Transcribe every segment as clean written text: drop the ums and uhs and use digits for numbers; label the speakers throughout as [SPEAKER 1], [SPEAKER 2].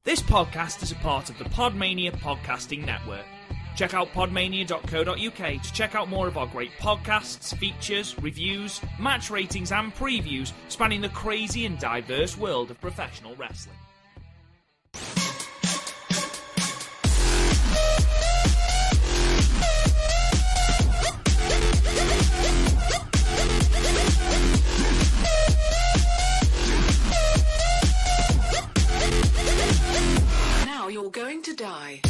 [SPEAKER 1] This podcast is a part of the Podmania Podcasting Network. Check out podmania.co.uk to check out more of our great podcasts, features, reviews, match ratings and previews spanning the crazy and diverse world of professional wrestling.
[SPEAKER 2] Now you're going to die.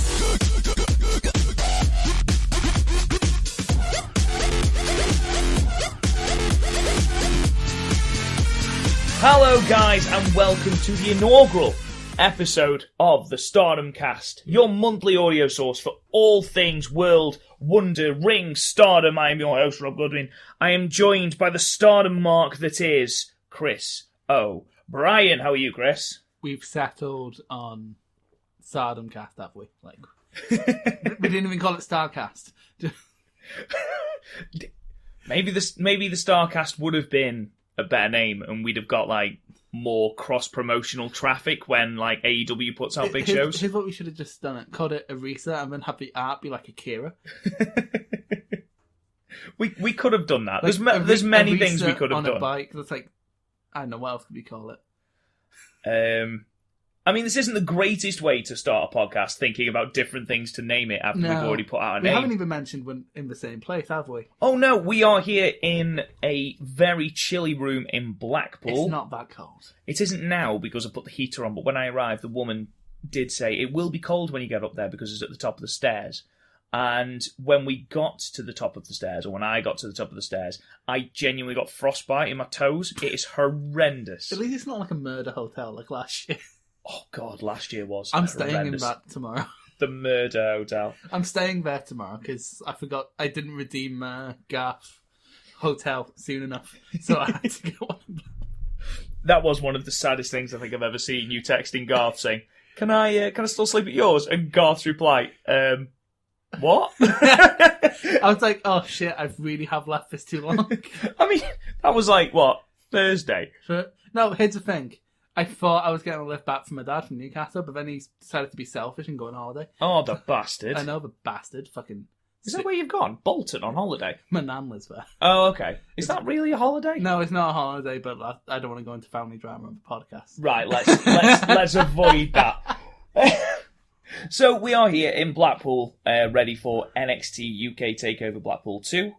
[SPEAKER 1] Hello guys and welcome to the inaugural episode of the Stardom Cast, your monthly audio source for all things World, Wonder, Ring, Stardom. I am your host Rob Goodwin. I am joined by the Stardom mark that is Chris O'Brien. How are you, Chris?
[SPEAKER 3] We've settled on Stardom Cast, have we? Like, we didn't even call it Starcast.
[SPEAKER 1] Maybe the Starcast would have been a better name, and we'd have got like more cross-promotional traffic when like AEW puts out big shows.
[SPEAKER 3] Here's what we should have just done: called it Arisa, and then have the art be like Akira.
[SPEAKER 1] we could have done that.
[SPEAKER 3] Like
[SPEAKER 1] There's many
[SPEAKER 3] Arisa
[SPEAKER 1] things we could have
[SPEAKER 3] on
[SPEAKER 1] done.
[SPEAKER 3] A bike. That's like, I don't know what else could we call it.
[SPEAKER 1] I mean, this isn't the greatest way to start a podcast, thinking about different things to name it after we've already put out a name.
[SPEAKER 3] We haven't even mentioned when in the same place, have we?
[SPEAKER 1] Oh no, we are here in a very chilly room in Blackpool.
[SPEAKER 3] It's not that cold.
[SPEAKER 1] It isn't now because I put the heater on, but when I arrived, the woman did say it will be cold when you get up there because it's at the top of the stairs. And when we got to the top of the stairs, or when I got to the top of the stairs, I genuinely got frostbite in my toes. It is horrendous.
[SPEAKER 3] At least it's not like a murder hotel like last year.
[SPEAKER 1] Oh God, last year was
[SPEAKER 3] I'm
[SPEAKER 1] horrendous.
[SPEAKER 3] staying in that tomorrow.
[SPEAKER 1] The Murder Hotel.
[SPEAKER 3] I'm staying there tomorrow because I didn't redeem Garth Hotel soon enough, so I had to go on.
[SPEAKER 1] That was one of the saddest things I think I've ever seen. You texting Garth saying, "Can I still sleep at yours?" And Garth's reply, "What?"
[SPEAKER 3] I was like, "Oh shit, I really have left this too long."
[SPEAKER 1] I mean, that was like what, Thursday?
[SPEAKER 3] No, here's the thing. I thought I was getting a lift back from my dad from Newcastle, but then he decided to be selfish and go on holiday.
[SPEAKER 1] Oh, the bastard.
[SPEAKER 3] I know, the bastard. Fucking...
[SPEAKER 1] Is that where you've gone? Bolton on holiday?
[SPEAKER 3] My nan lives there.
[SPEAKER 1] Oh, okay. Is that really a holiday?
[SPEAKER 3] No, it's not a holiday, but I don't want to go into family drama on the podcast.
[SPEAKER 1] Right, let's avoid that. So we are here in Blackpool, ready for NXT UK TakeOver Blackpool 2.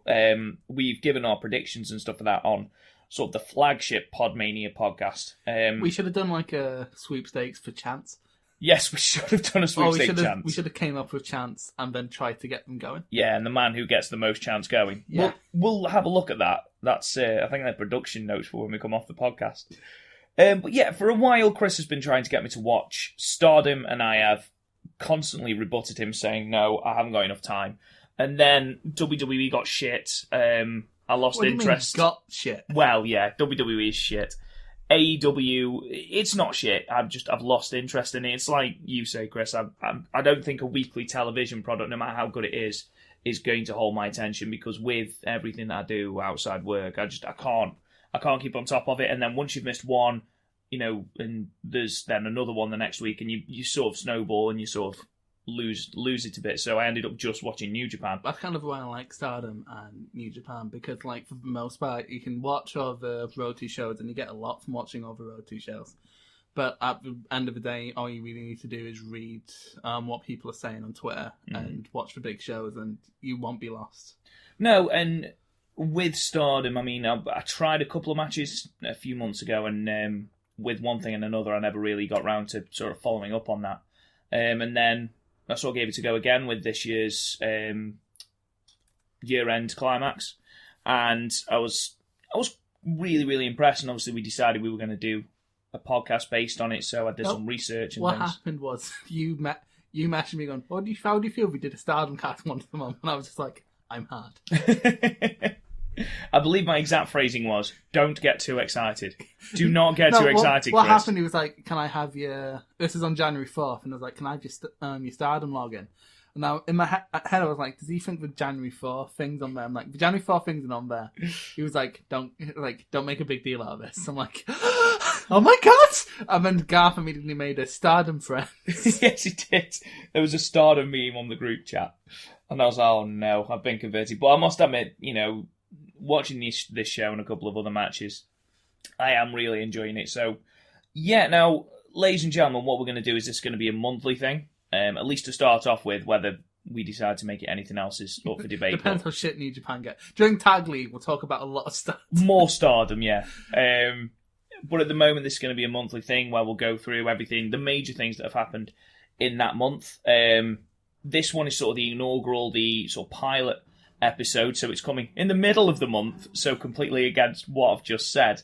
[SPEAKER 1] We've given our predictions and stuff for that on sort of the flagship Podmania podcast.
[SPEAKER 3] We should have done like a sweepstakes for chance.
[SPEAKER 1] Yes, we should have done a sweepstakes chance.
[SPEAKER 3] We should have came up with chance and then tried to get them going.
[SPEAKER 1] Yeah, and the man who gets the most chance going.
[SPEAKER 3] Yeah.
[SPEAKER 1] We'll have a look at that. That's I think they're production notes for when we come off the podcast. But yeah, for a while Chris has been trying to get me to watch Stardom, and I have constantly rebutted him saying, no, I haven't got enough time. And then WWE got shit. I lost interest.
[SPEAKER 3] What do you mean, got shit?
[SPEAKER 1] Well, yeah, WWE is shit. AEW, it's not shit. I've lost interest in it. It's like you say, Chris. I don't think a weekly television product, no matter how good it is going to hold my attention, because with everything that I do outside work, I can't keep on top of it. And then once you've missed one, and there's then another one the next week, and you sort of snowball and you sort of lose it a bit. So I ended up just watching New Japan.
[SPEAKER 3] That's kind of why I like Stardom and New Japan, because like for the most part you can watch all the Road 2 shows and you get a lot from watching all the Road 2 shows, but at the end of the day all you really need to do is read what people are saying on Twitter and watch the big shows, and you won't be lost. No,
[SPEAKER 1] and with Stardom, I mean, I tried a couple of matches a few months ago, and with one thing and another I never really got round to sort of following up on that, and then I sort of gave it a go again with this year's Year End Climax, and I was really, really impressed. And obviously, we decided we were going to do a podcast based on it, so I did some research. And
[SPEAKER 3] what happened was you messaged me going, "How do you feel if we did a Stardom cast once a month?" And I was just like, "I'm hard."
[SPEAKER 1] I believe my exact phrasing was, "Don't get too excited. Do not get too excited,
[SPEAKER 3] What
[SPEAKER 1] Chris."
[SPEAKER 3] happened, he was like, "Can I have your..." This is on January 4th, and I was like, "Can I have your Stardom login?" And now, in my head, I was like, does he think the January 4th thing's on there? I'm like, the January 4th thing's not on there. He was like, don't make a big deal out of this. I'm like, oh my god! And then Garth immediately made a Stardom friend.
[SPEAKER 1] Yes, he did. There was a Stardom meme on the group chat. And I was like, oh no, I've been converted. But I must admit, watching this show and a couple of other matches, I am really enjoying it. So, yeah, now, ladies and gentlemen, what we're going to do is this going to be a monthly thing. At least to start off with, whether we decide to make it anything else is up for debate.
[SPEAKER 3] Depends how shit New Japan get. During Tag League, we'll talk about a lot of stuff.
[SPEAKER 1] More Stardom, yeah. But at the moment, this is going to be a monthly thing where we'll go through everything, the major things that have happened in that month. This one is sort of the inaugural, the sort of pilot episode, so it's coming in the middle of the month, so completely against what I've just said.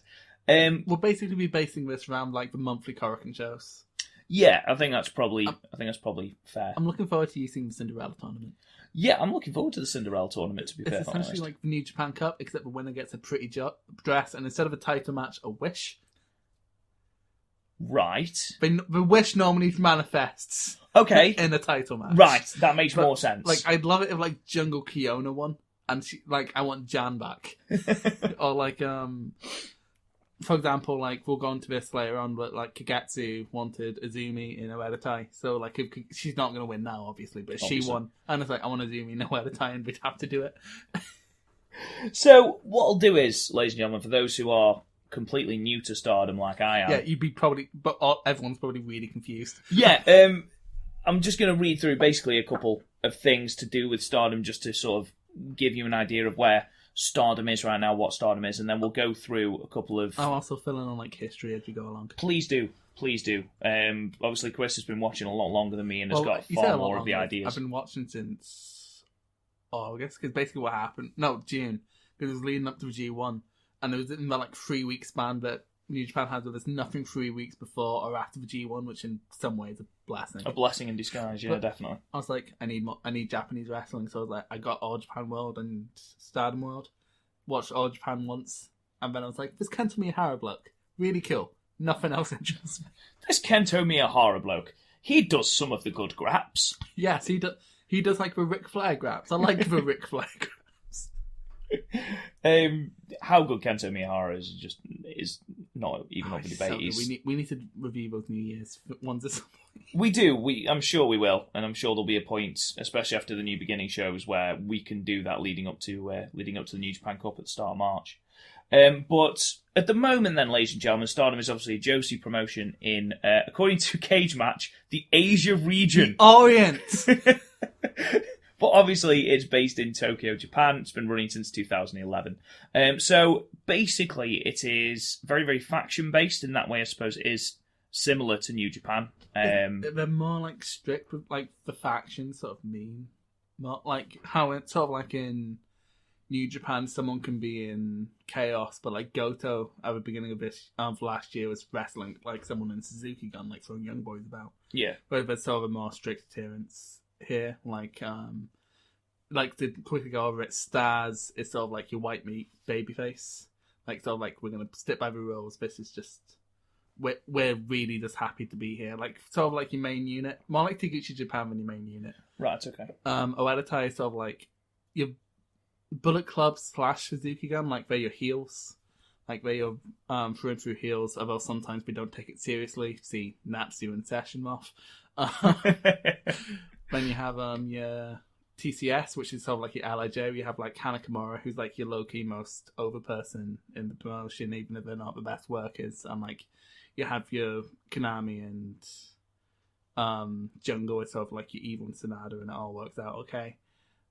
[SPEAKER 3] We'll basically be basing this around like the monthly Korakuen shows.
[SPEAKER 1] Yeah, I think that's probably fair.
[SPEAKER 3] I'm looking forward to you seeing the Cinderella tournament.
[SPEAKER 1] Yeah, I'm looking forward to the Cinderella tournament, to be
[SPEAKER 3] It's
[SPEAKER 1] perfectly honest.
[SPEAKER 3] essentially like the New Japan Cup, except the winner gets a pretty dress, and instead of a title match, a wish.
[SPEAKER 1] Right.
[SPEAKER 3] The wish normally manifests.
[SPEAKER 1] Okay.
[SPEAKER 3] In a title match.
[SPEAKER 1] Right, that makes more sense.
[SPEAKER 3] Like, I'd love it if like Jungle Kiona won, and she, like, I want Jan back. Or like, for example, like, we'll go into this later on, but like Kagetsu wanted Izumi in Oedatai, so like, if, she's not going to win now, obviously, but if she won, and it's like, I want Izumi in Oedatai, and we'd have to do it.
[SPEAKER 1] So, what I'll do is, ladies and gentlemen, for those who are completely new to Stardom like I am...
[SPEAKER 3] Yeah, you'd be probably... But everyone's probably really confused.
[SPEAKER 1] Yeah, I'm just going to read through basically a couple of things to do with Stardom just to sort of give you an idea of where Stardom is right now, what Stardom is, and then we'll go through a couple of...
[SPEAKER 3] I'll also fill in on like history as we go along.
[SPEAKER 1] Please do. Please do. Obviously, Chris has been watching a lot longer than me and has got far more of the ideas.
[SPEAKER 3] I've been watching since... I guess because basically what happened... No, June. Because it was leading up to G1. And it was in that like 3 week span that New Japan had where there's nothing 3 weeks before or after the G1, which in some ways is a blessing.
[SPEAKER 1] A blessing in disguise, yeah, but definitely.
[SPEAKER 3] I was like, I need Japanese wrestling, so I was like, I got All Japan World and Stardom World. Watched All Japan once, and then I was like, this Kento Miyahara bloke, really cool. Nothing else interests me.
[SPEAKER 1] This Kento Miyahara bloke, he does some of the good graps.
[SPEAKER 3] Yes, he does. He does like the Ric Flair graps. I like the Ric Flair graps.
[SPEAKER 1] How good Kento Miyahara is not even up for debate.
[SPEAKER 3] So we need to review those New Year's ones at some point.
[SPEAKER 1] We do. I'm sure we will, and I'm sure there'll be a point, especially after the New Beginning shows, where we can do that leading up to the New Japan Cup at the start of March. But at the moment, then, ladies and gentlemen, Stardom is obviously a Joshi promotion in, according to Cage Match, the Asia region,
[SPEAKER 3] the Orient.
[SPEAKER 1] But obviously, it's based in Tokyo, Japan. It's been running since 2011. So basically, it is very, very faction-based. In that way, I suppose it is similar to New Japan.
[SPEAKER 3] They're more like strict with like the factions sort of mean. Not like how it's sort of like in New Japan, someone can be in Chaos, but like Goto at the beginning of this last year was wrestling like someone in Suzuki Gun, like throwing young boys about.
[SPEAKER 1] Yeah.
[SPEAKER 3] But there's sort of a more strict adherence here, like to quickly go over it, Stars is sort of like your white meat babyface, like sort of like we're gonna stick by the rules. This is just we're really just happy to be here, like sort of like your main unit, more like Taguchi Japan than your main unit.
[SPEAKER 1] Right. Okay.
[SPEAKER 3] Oedatai is sort of like your Bullet Club / Suzuki Gun, like they're your heels, like they're your through and through heels. Although sometimes we don't take it seriously. See Natsu and Session Moth. Then you have your TCS, which is sort of like your Lij. You have like Hana Kimura, who's like your low-key most over person in the promotion, even if they're not the best workers. And like you have your Konami and Jungle, is sort of like your evil and Sonata, and it all works out okay.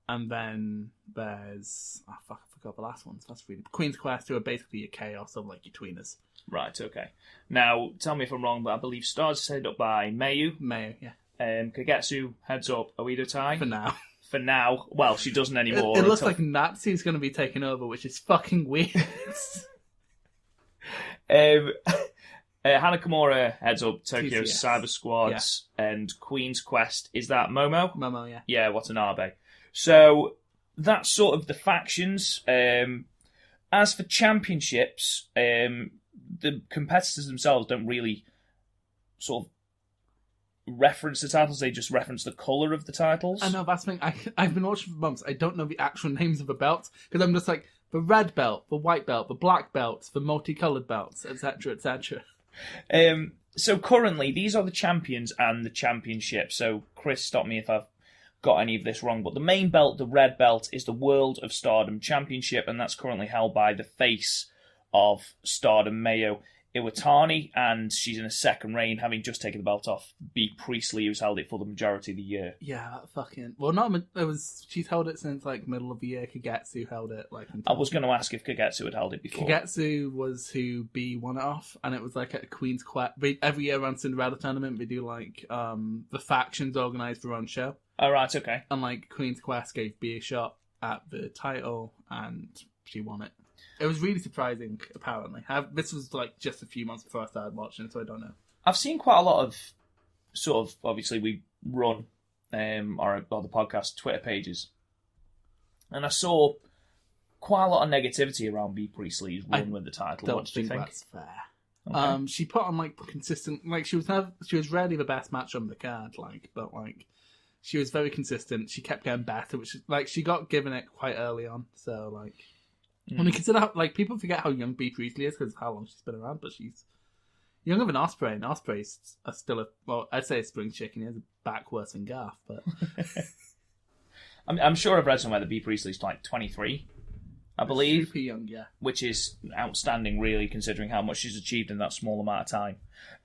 [SPEAKER 3] And then there's I forgot the last ones. That's really Queen's Quest, who are basically your chaos of like your tweeners.
[SPEAKER 1] Right. Okay. Now, tell me if I'm wrong, but I believe Stars is headed up by Mayu.
[SPEAKER 3] Yeah.
[SPEAKER 1] Kagetsu heads up Oedatai.
[SPEAKER 3] For now.
[SPEAKER 1] For now. Well, she doesn't anymore.
[SPEAKER 3] It looks like Natsu's going to be taking over, which is fucking weird.
[SPEAKER 1] Hana Kimura heads up Tokyo's
[SPEAKER 3] TCS.
[SPEAKER 1] Cyber Squads, and Queen's Quest. Is that Momo?
[SPEAKER 3] Momo, yeah.
[SPEAKER 1] Yeah, Watanabe. So, that's sort of the factions. As for championships, the competitors themselves don't really sort of reference the titles, they just reference the colour of the titles.
[SPEAKER 3] I know, that's the thing. I've been watching for months. I don't know the actual names of the belts, because I'm just like, the red belt, the white belt, the black belts, the multicoloured belts, etc., etc.
[SPEAKER 1] So currently, these are the champions and the championship. So Chris, stop me if I've got any of this wrong. But the main belt, the red belt, is the World of Stardom Championship, and that's currently held by the face of Stardom, Mayo Iwatani, and she's in a second reign, having just taken the belt off Bea Priestley, who's held it for the majority of the year.
[SPEAKER 3] Yeah, that fucking... Well, not... It was... She's held it since, like, middle of the year. Kagetsu held it, like...
[SPEAKER 1] I was going to ask if Kagetsu had held it before.
[SPEAKER 3] Kagetsu was who Bea won it off, and it was, like, at a Queen's Quest... Every year around Cinderella Tournament, we do, like, the factions organised their own show.
[SPEAKER 1] Oh, right, okay.
[SPEAKER 3] And, like, Queen's Quest gave Bea a shot at the title, and she won it. It was really surprising, apparently. This was, like, just a few months before I started watching, so I don't know.
[SPEAKER 1] I've seen quite a lot of, sort of, obviously we run our the podcast Twitter pages, and I saw quite a lot of negativity around Bea Priestley's run with the title. What do you think?
[SPEAKER 3] That's fair.
[SPEAKER 1] Okay.
[SPEAKER 3] She put on, like, consistent... Like, she was rarely the best match on the card, like, but, like, she was very consistent. She kept getting better, which, like, she got given it quite early on, so, like... When you consider how, like, people forget how young Bea Priestley is because of how long she's been around, but she's younger than Ospreay, and Ospreay's still I'd say a spring chicken. He has a back worse than Garth, but
[SPEAKER 1] I'm sure I've read somewhere that Bea Priestley's like 23, I believe.
[SPEAKER 3] Super young, yeah.
[SPEAKER 1] Which is outstanding, really, considering how much she's achieved in that small amount of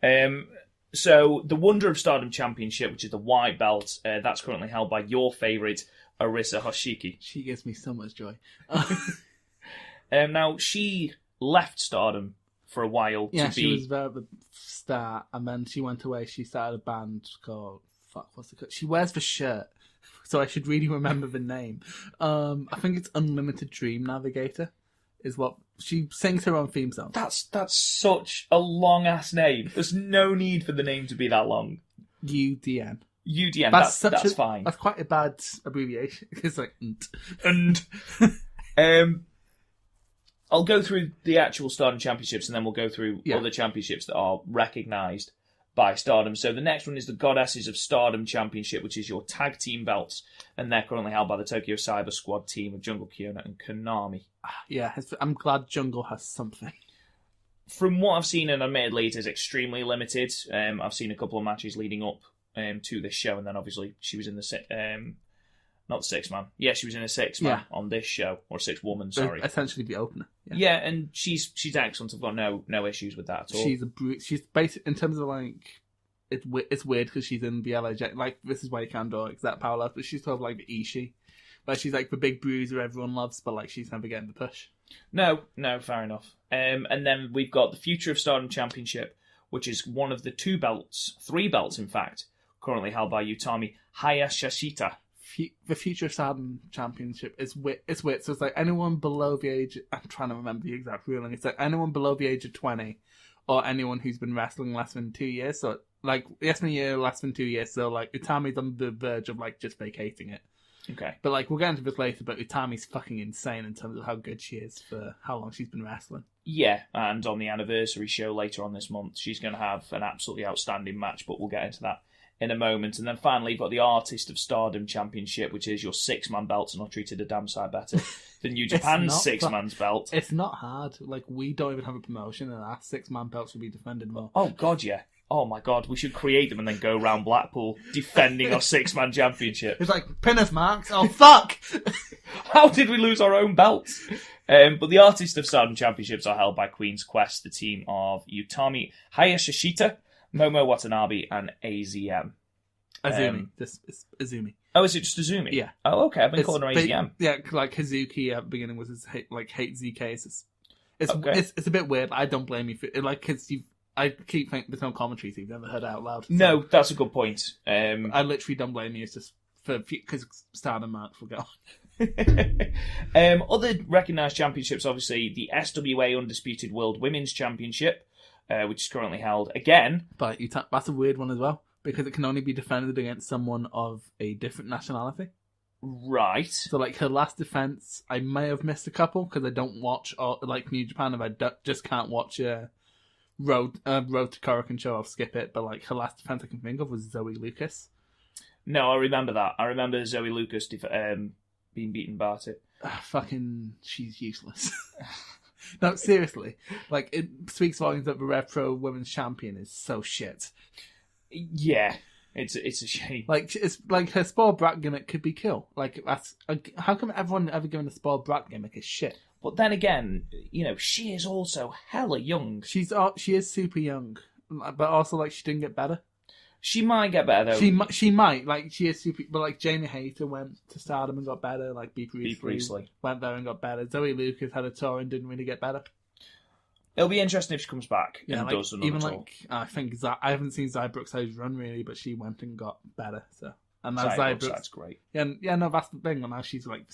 [SPEAKER 1] time. So the Wonder of Stardom Championship, which is the white belt, that's currently held by your favourite, Arisa Hoshiki.
[SPEAKER 3] She gives me so much joy.
[SPEAKER 1] Now, she left Stardom for a while to be...
[SPEAKER 3] Yeah, she was there at the start, and then she went away. She started a band called... what's it called? She wears the shirt, so I should really remember the name. I think it's Unlimited Dream Navigator, is what... She sings her own theme song.
[SPEAKER 1] That's such a long-ass name. There's no need for the name to be that long.
[SPEAKER 3] UDN.
[SPEAKER 1] UDN, that's fine.
[SPEAKER 3] That's quite a bad abbreviation. It's like...
[SPEAKER 1] I'll go through the actual Stardom Championships, and then we'll go through other championships that are recognised by Stardom. So the next one is the Goddesses of Stardom Championship, which is your tag team belts, and they're currently held by the Tokyo Cyber Squad team of Jungle Kyona and Konami.
[SPEAKER 3] Yeah, I'm glad Jungle has something.
[SPEAKER 1] From what I've seen, and admittedly it is extremely limited, I've seen a couple of matches leading up to this show, and then obviously she was in the... not six-man. Yeah, she was in a six-man on this show, or six-woman, sorry.
[SPEAKER 3] Essentially the opener.
[SPEAKER 1] Yeah, and she's excellent. I've got no issues with that at all.
[SPEAKER 3] She's a brute. She's basic in terms of, like, it's weird because she's in the LAJ. Like, this is why you can't draw exact power left, but she's sort of like the Ishii. Where she's like the big bruiser everyone loves, but, like, she's never getting the push.
[SPEAKER 1] No, fair enough. And then we've got the Future of Stardom Championship, which is one of the three belts, in fact, currently held by Utami Hayashishita.
[SPEAKER 3] The Future of Stardom Championship is it's weird. So it's like anyone below the age... I'm trying to remember the exact ruling. It's like anyone below the age of 20 or anyone who's been wrestling less than 2 years. So, like, less than a year, less than 2 years. So, like, Utami's on the verge of, like, just vacating it.
[SPEAKER 1] Okay.
[SPEAKER 3] But, like, we'll get into this later, but Utami's fucking insane in terms of how good she is for how long she's been wrestling.
[SPEAKER 1] Yeah, and on the anniversary show later on this month, she's going to have an absolutely outstanding match, but we'll get into that in a moment. And then finally, you've got the Artist of Stardom Championship, which is your six-man belts and are treated a damn sight better than New Japan's six-man's belt.
[SPEAKER 3] It's not hard. Like, we don't even have a promotion, and our six-man belts will be defended more.
[SPEAKER 1] Oh, God, yeah. Oh, my God. We should create them and then go around Blackpool defending our six-man championship.
[SPEAKER 3] It's like, pin us, Marks. Oh, fuck!
[SPEAKER 1] How did we lose our own belts? But the Artist of Stardom Championships are held by Queen's Quest, the team of Utami Hayashishita, Momo Watanabe, and AZM.
[SPEAKER 3] Azumi. Azumi.
[SPEAKER 1] Oh, is it just Azumi?
[SPEAKER 3] Yeah.
[SPEAKER 1] Oh, okay. I've been calling her AZM.
[SPEAKER 3] Yeah, like Hazuki at the beginning was his hate ZK. It's a bit weird. I don't blame you for it. Like, because I keep thinking there's no commentary, so you've never heard it out loud. So
[SPEAKER 1] no, that's a good point.
[SPEAKER 3] I literally don't blame you. It's just because Stardom Marks will go
[SPEAKER 1] on. Other recognised championships, obviously, the SWA Undisputed World Women's Championship, which is currently held again.
[SPEAKER 3] But that's a weird one as well, because it can only be defended against someone of a different nationality.
[SPEAKER 1] Right.
[SPEAKER 3] So, like, her last defence, I may have missed a couple, because I don't watch, like, New Japan, if I just can't watch Road to Korakuen show, I'll skip it, but, like, her last defence I can think of was Zoe Lucas.
[SPEAKER 1] No, I remember that. I remember Zoe Lucas being beaten by it.
[SPEAKER 3] Fucking, she's useless. No, seriously. Like, it speaks volumes that the Rev Pro Women's Champion is so shit.
[SPEAKER 1] Yeah, it's a shame.
[SPEAKER 3] Like, it's like her spoiled brat gimmick could be cool. Like, that's how come everyone ever given a spoiled brat gimmick is shit?
[SPEAKER 1] But then again, she is also hella young.
[SPEAKER 3] She is super young, but also like she didn't get better.
[SPEAKER 1] She might get better though.
[SPEAKER 3] She might, like, she is super, but like Jamie Hayter went to Stardom and got better. Like Bea Priestley went there and got better. Zoe Lucas had a tour and didn't really get better.
[SPEAKER 1] It'll be interesting if she comes back and does another tour.
[SPEAKER 3] Like, I think I haven't seen Xia Brookside's run really, but she went and got better. So, and now
[SPEAKER 1] Xia Brookside's great.
[SPEAKER 3] Yeah, no, that's the thing. And now she's like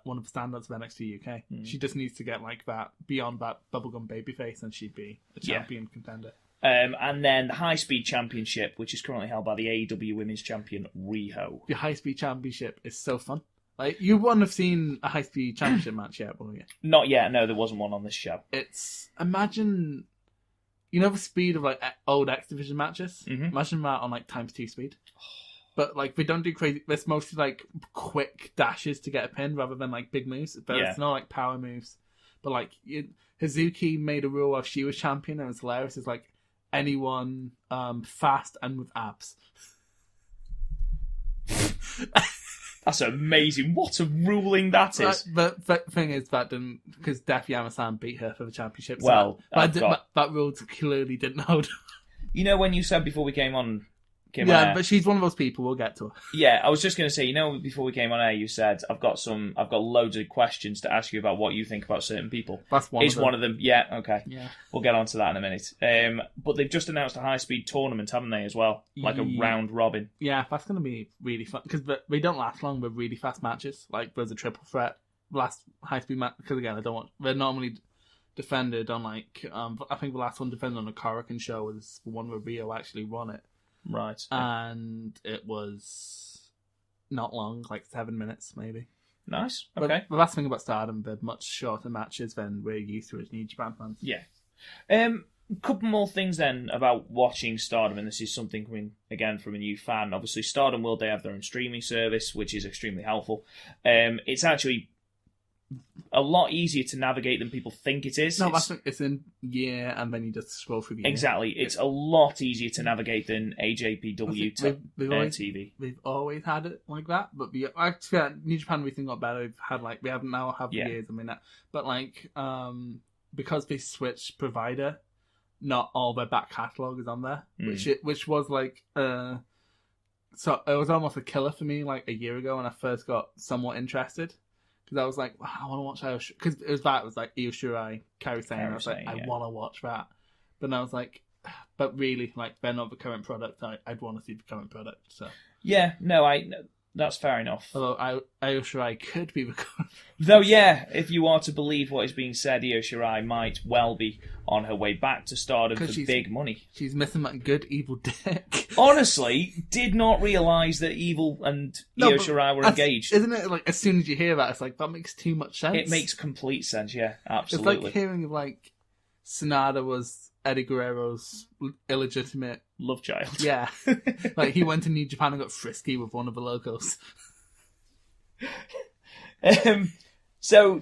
[SPEAKER 3] one of the standouts of NXT UK. She just needs to get like that beyond that bubblegum babyface, and she'd be a champion contender.
[SPEAKER 1] And then the High Speed Championship, which is currently held by the AEW Women's Champion Riho.
[SPEAKER 3] The High Speed Championship is so fun. Like, you wouldn't have seen a High Speed Championship match yet, will you?
[SPEAKER 1] Not yet, no, there wasn't one on this show.
[SPEAKER 3] Imagine, the speed of like old X Division matches?
[SPEAKER 1] Mm-hmm.
[SPEAKER 3] Imagine that on like times 2 speed. But like, they don't do crazy, it's mostly like quick dashes to get a pin rather than like big moves. But it's not like power moves. But like, Hazuki made a rule while she was champion, and it's hilarious. It's like, anyone fast and with abs.
[SPEAKER 1] That's amazing. What a ruling that is.
[SPEAKER 3] But the thing is, that didn't, because Def Yama-san beat her for the championship.
[SPEAKER 1] Well,
[SPEAKER 3] so that rule clearly didn't hold.
[SPEAKER 1] When you said before we came on
[SPEAKER 3] but she's one of those people. We'll get to her.
[SPEAKER 1] Yeah, I was just going to say, before we came on air, you said I've got loads of questions to ask you about what you think about certain people.
[SPEAKER 3] That's one. Is
[SPEAKER 1] one of them? Yeah, okay.
[SPEAKER 3] Yeah,
[SPEAKER 1] we'll get on to that in a minute. But they've just announced a high speed tournament, haven't they? As well, like a round robin.
[SPEAKER 3] Yeah, that's going to be really fun because they don't last long. With really fast matches, like there's a triple threat last high speed match. Because again, they're normally defended on like I think the last one defended on a Korakuen show was the one where Rio actually won it.
[SPEAKER 1] Right.
[SPEAKER 3] And it was not long, like 7 minutes maybe.
[SPEAKER 1] Nice. Okay.
[SPEAKER 3] But the last thing about Stardom, they're much shorter matches than we're used to as New Japan fans.
[SPEAKER 1] Yeah. Couple more things then about watching Stardom, and this is something coming again from a new fan. Obviously, Stardom World, they have their own streaming service, which is extremely helpful. It's actually a lot easier to navigate than people think it is.
[SPEAKER 3] No, it's in year, and then you just scroll through the year.
[SPEAKER 1] Exactly. It's a lot easier to navigate than AJPW TV.
[SPEAKER 3] We've always had it like that, but New Japan recently got better. We have now years. I mean that, but like because they switched provider, not all their back catalogue is on there, which was like so it was almost a killer for me like a year ago when I first got somewhat interested. Because I was like, wow, I want to watch because it was like Io Shirai, Kairi Sane. I was like, I want to watch that. But then I was like, but really, like, they're not the current product. I'd want to see the current product. So
[SPEAKER 1] yeah, no, that's fair enough.
[SPEAKER 3] Although Io Shirai could be the current.
[SPEAKER 1] Though, yeah, if you are to believe what is being said, Io Shirai might well be on her way back to Stardom for big money.
[SPEAKER 3] She's missing that good evil dick.
[SPEAKER 1] Honestly, did not realise that Evil and Io Shirai were engaged.
[SPEAKER 3] Isn't it like, as soon as you hear that, it's like, that makes too much sense?
[SPEAKER 1] It makes complete sense, yeah, absolutely.
[SPEAKER 3] It's like hearing like Sonata was Eddie Guerrero's illegitimate
[SPEAKER 1] love child.
[SPEAKER 3] Yeah. Like, he went to New Japan and got frisky with one of the locals.
[SPEAKER 1] So,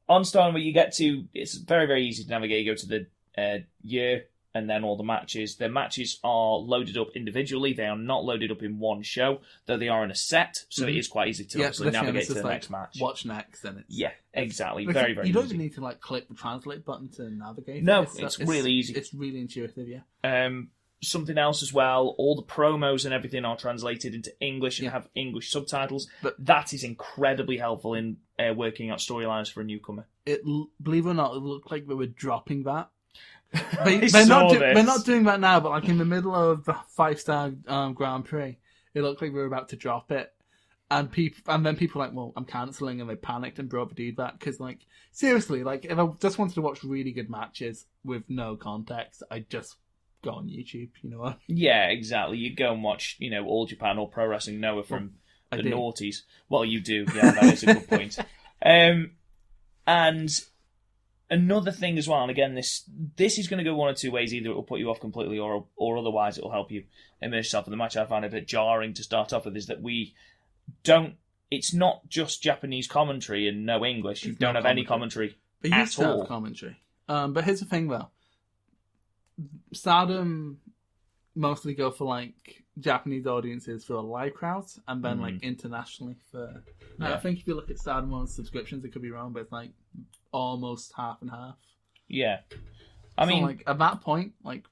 [SPEAKER 1] on Stardom, where you get to, it's very, very easy to navigate. You go to the year, and then all the matches. The matches are loaded up individually. They are not loaded up in one show, though they are in a set, so it is quite easy to obviously navigate to the next match.
[SPEAKER 3] Watch next, and it's...
[SPEAKER 1] Yeah, exactly. Very, very easy.
[SPEAKER 3] You don't even need to like click the translate button to navigate.
[SPEAKER 1] No, it's really easy.
[SPEAKER 3] It's really intuitive, yeah.
[SPEAKER 1] Something else as well, all the promos and everything are translated into English and have English subtitles. But that is incredibly helpful in working out storylines for a newcomer.
[SPEAKER 3] Believe it or not, it looked like they were dropping that. They're not doing that now, but like in the middle of the 5-star Grand Prix, it looked like we were about to drop it. And then people were like, well, I'm cancelling, and they panicked and brought the dude back. Because, like, seriously, like, if I just wanted to watch really good matches with no context, I'd just go on YouTube, you know what?
[SPEAKER 1] Yeah, exactly. You go and watch, All Japan or Pro Wrestling Noah from the noughties. Well, you do. Yeah, that is a good point. And another thing as well, and again, this is going to go one or two ways. Either it will put you off completely, or otherwise it will help you immerse yourself in the match. I find it a bit jarring to start off with is that we don't. It's not just Japanese commentary and no English. You don't have any commentary
[SPEAKER 3] It used to have commentary. But here's the thing, though. Stardom mostly go for, like, Japanese audiences for live crowds, and then, like, internationally for... I think if you look at Stardom on subscriptions, it could be wrong, but it's, like, almost half and half.
[SPEAKER 1] Yeah. I mean...
[SPEAKER 3] like, at that point, like,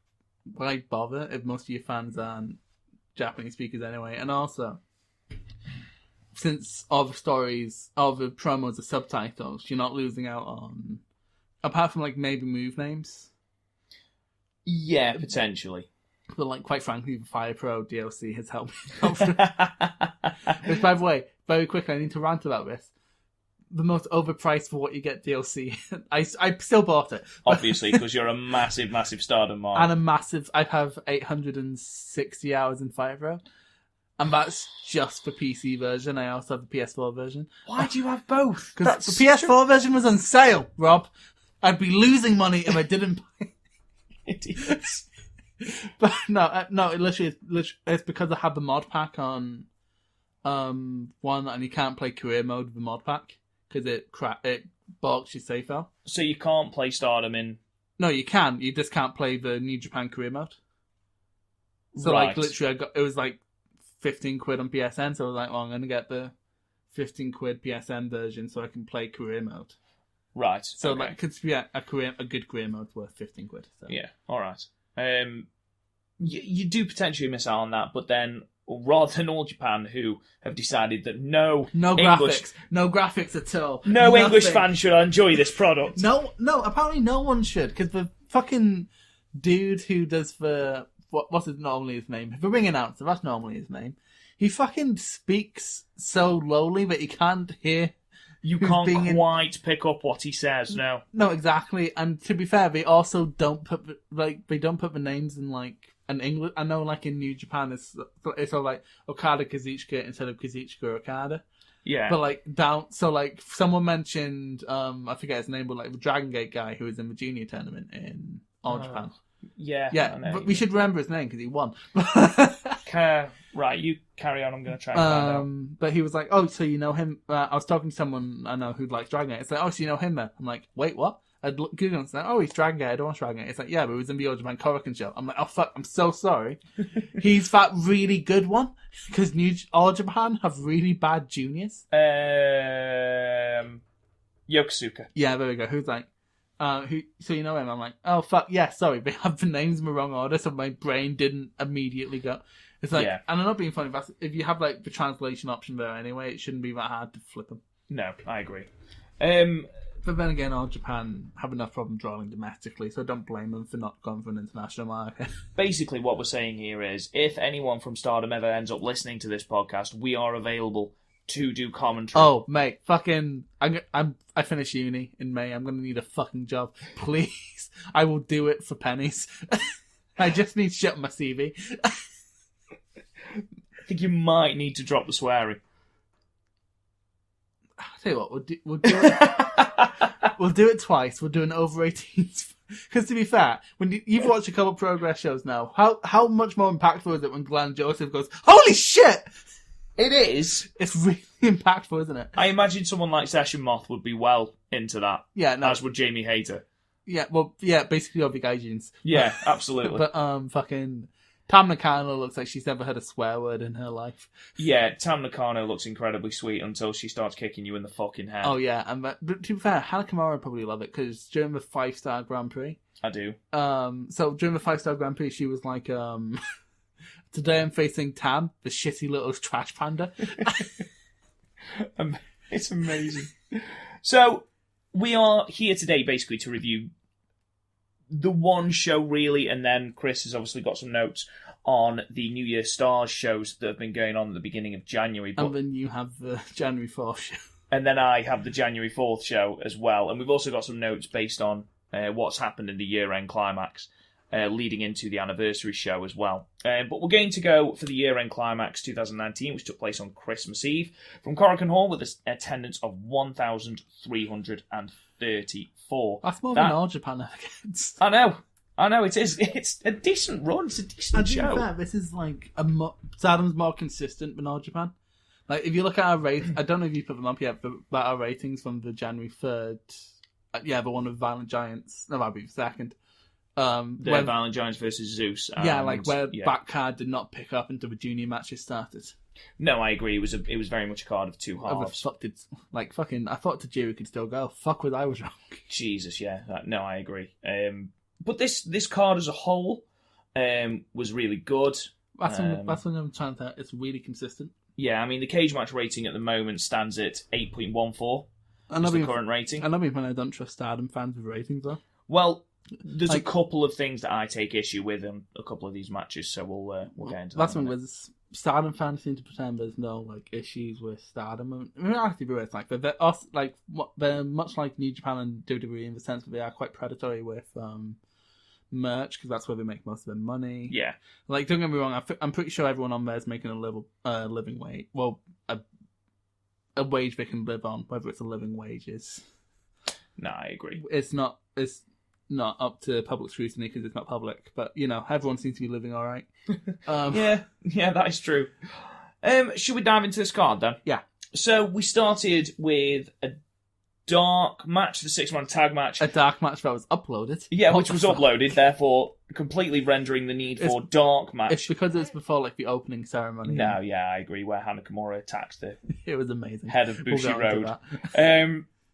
[SPEAKER 3] why bother if most of your fans aren't Japanese speakers anyway? And also, since all the promos are subtitles, you're not losing out on... Apart from, like, maybe move names.
[SPEAKER 1] Yeah, potentially.
[SPEAKER 3] But, like, quite frankly, the Fire Pro DLC has helped me. Which, by the way, very quickly, I need to rant about this. The most overpriced for what you get DLC. I still bought it.
[SPEAKER 1] Obviously, because you're a massive, massive Stardom mark.
[SPEAKER 3] And I have 860 hours in Fire Pro. And that's just the PC version. I also have the PS4 version.
[SPEAKER 1] Why do you have both?
[SPEAKER 3] Because the PS4 version was on sale, Rob. I'd be losing money if I didn't buy it.
[SPEAKER 1] Idiots.
[SPEAKER 3] But no, it literally, it's because I have the mod pack on one, and you can't play career mode with the mod pack because it balks your save file.
[SPEAKER 1] So you can't play Stardom in...
[SPEAKER 3] No, you can. You just can't play the New Japan career mode. So
[SPEAKER 1] right.
[SPEAKER 3] like literally, it was like £15 on PSN. So I was like, well, I'm going to get the £15 PSN version so I can play career mode.
[SPEAKER 1] Right.
[SPEAKER 3] So
[SPEAKER 1] okay.
[SPEAKER 3] like, cause yeah, a good career mode's worth £15. So.
[SPEAKER 1] Yeah. All right. You do potentially miss out on that, but then rather than All Japan, who have decided that no
[SPEAKER 3] graphics at all,
[SPEAKER 1] no English fans should enjoy this product.
[SPEAKER 3] No, apparently no one should, because the fucking dude who does what's normally his name? The ring announcer, that's normally his name. He fucking speaks so lowly that you can't hear.
[SPEAKER 1] You can't quite pick up what he says, no.
[SPEAKER 3] No, exactly. And to be fair, they also don't put the names in like an English. I know, like in New Japan, it's all like Okada Kazuchika instead of Kazuchika Okada.
[SPEAKER 1] Yeah.
[SPEAKER 3] But like so like someone mentioned, I forget his name, but like the Dragon Gate guy who was in the junior tournament in All Japan. Yeah. But we should remember his name because he won.
[SPEAKER 1] Right, you carry on. I'm going to try and find out.
[SPEAKER 3] But he was like, "Oh, so you know him?" I was talking to someone I know who likes Dragon Gate. It's like, "Oh, so you know him then?" I'm like, "Wait, what?" I'd Google and say, "Oh, he's Dragon Gate. I don't watch Dragon Gate." It's like, "Yeah, but he was in the All Japan Korakuen show." I'm like, "Oh fuck, I'm so sorry." He's that really good one because All Japan have really bad juniors.
[SPEAKER 1] Yokosuka.
[SPEAKER 3] Yeah, there we go. Who's like, so you know him? I'm like, "Oh fuck, yeah, sorry, they have the names in the wrong order, so my brain didn't immediately go." It's like, and I'm not being funny, but if you have like the translation option there anyway, it shouldn't be that hard to flip them.
[SPEAKER 1] No, I agree.
[SPEAKER 3] But then again, All Japan have enough problem drawing domestically, so don't blame them for not going for an international market. Basically,
[SPEAKER 1] what we're saying here is, if anyone from Stardom ever ends up listening to this podcast, we are available to do commentary.
[SPEAKER 3] Oh, mate, fucking, I finish uni in May. I'm gonna need a fucking job, please. I will do it for pennies. I just need shit on my CV.
[SPEAKER 1] I think you might need to drop the swearing.
[SPEAKER 3] I'll tell you what, we'll do it. We'll do it twice. We'll do an over 18s. Because to be fair, when you've watched a couple of Progress shows now, how much more impactful is it when Glenn Joseph goes, "Holy shit!"
[SPEAKER 1] It is.
[SPEAKER 3] It's really impactful, isn't it?
[SPEAKER 1] I imagine someone like Session Moth would be well into that.
[SPEAKER 3] Yeah, no.
[SPEAKER 1] As would Jamie Hayter.
[SPEAKER 3] Yeah, well, yeah, basically all the gaijins.
[SPEAKER 1] Yeah, absolutely.
[SPEAKER 3] But fucking Tam Nakano looks like she's never heard a swear word in her life.
[SPEAKER 1] Yeah, Tam Nakano looks incredibly sweet until she starts kicking you in the fucking head.
[SPEAKER 3] Oh yeah, but to be fair, Hana Kimura would probably love it because during the 5-star Grand Prix,
[SPEAKER 1] I do. So
[SPEAKER 3] during the 5-star Grand Prix, she was like, "Today I'm facing Tam, the shitty little trash panda."
[SPEAKER 1] It's amazing. So we are here today basically to review the one show really, and then Chris has obviously got some notes on the New Year Stars shows that have been going on at the beginning of January.
[SPEAKER 3] And then you have the January 4th show.
[SPEAKER 1] And then I have the January 4th show as well. And we've also got some notes based on what's happened in the Year End Climax, leading into the anniversary show as well. But we're going to go for the Year End Climax 2019, which took place on Christmas Eve, from Korakuen Hall with an attendance of 1,334.
[SPEAKER 3] That's more than All Japan ever gets.
[SPEAKER 1] I know, it is. It's a decent run. It's a decent show.
[SPEAKER 3] Fair, this is like Stardom's more consistent than All Japan. Like, if you look at our ratings, I don't know if you put them up yet, but our ratings from the January 3rd Yeah, the one with Violent Giants. No, that'd be second.
[SPEAKER 1] The Violent Giants versus Zeus.
[SPEAKER 3] Yeah, where that card did not pick up until the junior matches started.
[SPEAKER 1] No, I agree. It was very much a card of two halves.
[SPEAKER 3] I thought Tajiri could still go. Fuck what I was wrong.
[SPEAKER 1] Jesus, yeah. No, I agree. But this card as a whole was really good.
[SPEAKER 3] That's what I'm trying to. It's really consistent.
[SPEAKER 1] Yeah, I mean the cage match rating at the moment stands at 8.14. That's the current rating.
[SPEAKER 3] I know when I don't trust Stardom fans with ratings though.
[SPEAKER 1] Well, there's a couple of things that I take issue with in a couple of these matches, so we'll get into that.
[SPEAKER 3] That's one with Stardom fans seem to pretend there's no issues with Stardom. I mean, actually, it's they're much like New Japan and WWE in the sense that they are quite predatory with merch because that's where they make most of their money.
[SPEAKER 1] Yeah,
[SPEAKER 3] don't get me wrong. I'm pretty sure everyone on there is making a living wage. Well, a wage they can live on, whether it's a living wage is.
[SPEAKER 1] No, I agree.
[SPEAKER 3] It's not up to public scrutiny because it's not public, but everyone seems to be living all right.
[SPEAKER 1] Yeah, that is true. Should we dive into this card then?
[SPEAKER 3] Yeah.
[SPEAKER 1] So we started with a dark match, the 6-man tag match.
[SPEAKER 3] A dark match that was uploaded.
[SPEAKER 1] Yeah, which was uploaded, therefore completely rendering the need for dark match.
[SPEAKER 3] It's because it was before the opening ceremony.
[SPEAKER 1] No, yeah, I agree. Where Hana Kimura attacked the
[SPEAKER 3] it was amazing.
[SPEAKER 1] Head of Bushi Road.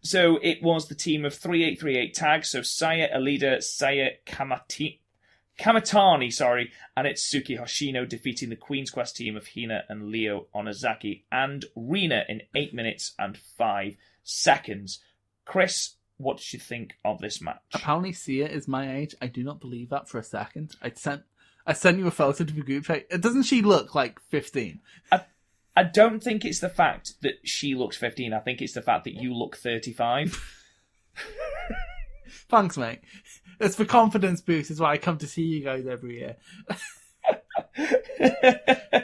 [SPEAKER 1] So it was the team of 3838 tags, so Saya Alida, Saya Kamatani, and Itsuki Hoshino defeating the Queen's Quest team of Hina and Leo Onozaki and Rina in 8 minutes and 5 seconds. Chris, what did you think of this match?
[SPEAKER 3] Apparently Sia is my age. I do not believe that for a second. I sent you a photo to the group chat. Doesn't she look like 15?
[SPEAKER 1] I don't think it's the fact that she looks 15. I think it's the fact that you look 35.
[SPEAKER 3] Thanks, mate. It's for confidence boost. Is why I come to see you guys every year.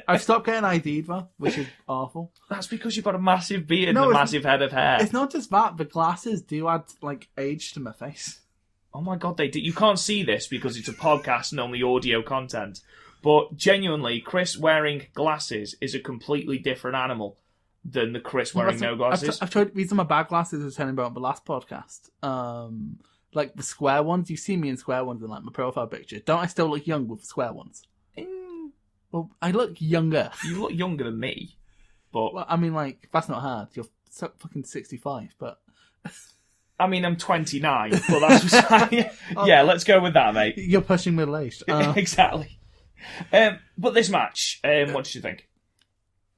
[SPEAKER 3] I've stopped getting ID'd, though, which is awful.
[SPEAKER 1] That's because you've got a massive beard and a massive head of hair.
[SPEAKER 3] It's not just that. The glasses do add, age to my face.
[SPEAKER 1] Oh my god, they do. You can't see this because it's a podcast and only audio content. But genuinely, Chris wearing glasses is a completely different animal than the Chris wearing no glasses.
[SPEAKER 3] I've tried these are my bad glasses I was telling about on the last podcast. The square ones. You see me in square ones in my profile picture. Don't I still look young with the square ones? Well, I look younger.
[SPEAKER 1] You look younger than me. But
[SPEAKER 3] well, I mean, that's not hard. You're fucking 65, but...
[SPEAKER 1] I mean, I'm 29, but that's... Yeah, let's go with that, mate.
[SPEAKER 3] You're pushing middle-aged.
[SPEAKER 1] Exactly. But this match, what did you think?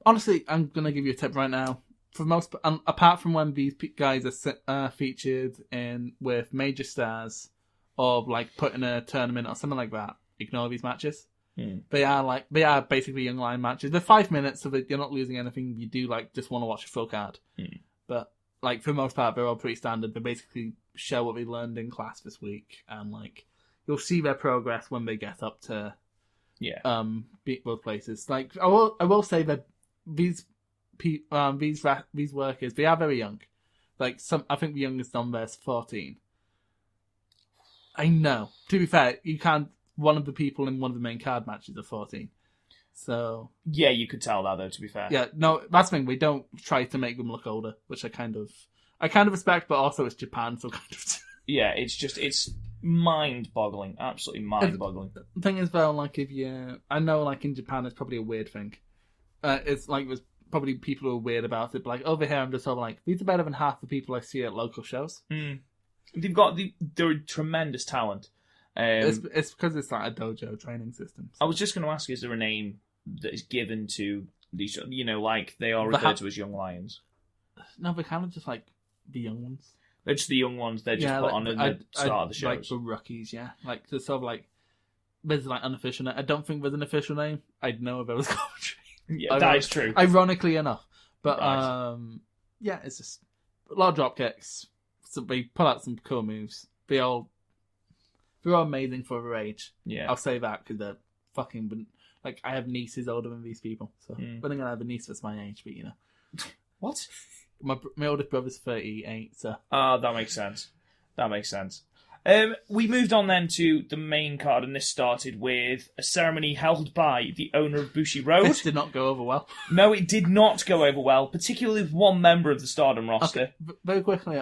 [SPEAKER 3] Honestly, I'm going to give you a tip right now. For most, apart from when these guys are featured in with major stars or put in a tournament or something like that, ignore these matches. They are basically young line matches. They're 5 minutes, so you're not losing anything. You do just want to watch a full card. But for the most part, they're all pretty standard. They basically show what they learned in class this week, and you'll see their progress when they get up to those places. I will say that these workers, they are very young. I think the youngest on there is 14. I know. To be fair, you can't. One of the people in one of the main card matches are 14. So
[SPEAKER 1] yeah, you could tell that though. To be fair,
[SPEAKER 3] yeah, no, that's the thing. We don't try to make them look older, which I kind of respect, but also it's Japan, so kind of.
[SPEAKER 1] Yeah, it's mind-boggling, absolutely mind-boggling.
[SPEAKER 3] The thing is, though, I know, in Japan, it's probably a weird thing. It's there's probably people who are weird about it, but over here, I'm just sort of these are better than half the people I see at local shows.
[SPEAKER 1] They're tremendous talent.
[SPEAKER 3] It's because it's a dojo training system. So.
[SPEAKER 1] I was just going to ask, is there a name that is given to these, they are referred to as young lions?
[SPEAKER 3] No, they're kind of just the young ones.
[SPEAKER 1] They're just the young ones. They're just put on at the start of the shows.
[SPEAKER 3] The rookies, yeah. There's sort of there's unofficial name. I don't think there's an official name. I'd know if it was commentary.
[SPEAKER 1] Yeah, that is true.
[SPEAKER 3] Ironically enough. But,
[SPEAKER 1] right.
[SPEAKER 3] Yeah, it's just a lot of drop kicks. So they pull out some cool moves. They're all amazing for their age.
[SPEAKER 1] Yeah.
[SPEAKER 3] I'll say that because they're fucking... I have nieces older than these people. So I'm going to have a niece that's my age, but
[SPEAKER 1] What?
[SPEAKER 3] My oldest brother's 38, so...
[SPEAKER 1] Ah, that makes sense. We moved on then to the main card, and this started with a ceremony held by the owner of Bushi Road.
[SPEAKER 3] This did not go over well.
[SPEAKER 1] No, it did not go over well, particularly with one member of the Stardom roster.
[SPEAKER 3] Okay, very quickly,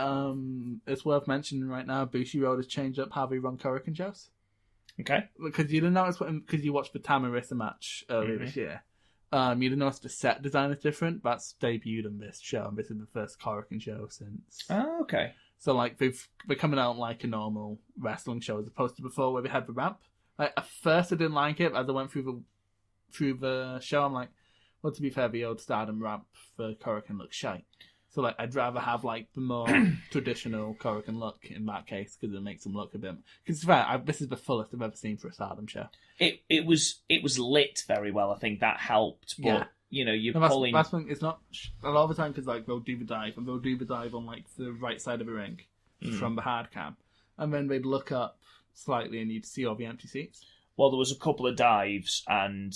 [SPEAKER 3] it's worth mentioning right now, Bushi Road has changed up how they run Korakuen shows.
[SPEAKER 1] Okay.
[SPEAKER 3] Because you didn't notice, because you watched the Tamarissa match earlier this year, you didn't notice the set design is different. That's debuted on this show, and this is the first Korakuen show since...
[SPEAKER 1] Oh, okay.
[SPEAKER 3] So, like, they're coming out like a normal wrestling show as opposed to before where they had the ramp. Like, at first I didn't like it, but as I went through the show, I'm like, well, to be fair, the old Stardom ramp for Korakuen looks shite. So, like, I'd rather have, like, the more traditional Korakuen look in that case, because it makes them look a bit... Because, this is the fullest I've ever seen for a Stardom show.
[SPEAKER 1] It was lit very well. I think that helped, but... Yeah. You know, you're pulling...
[SPEAKER 3] That's when it's not... A lot of the time, because like, they'll do the dive, and they'll do the dive on like the right side of the ring from the hard cam. And then they'd look up slightly and you'd see all the empty seats.
[SPEAKER 1] Well, there was a couple of dives, and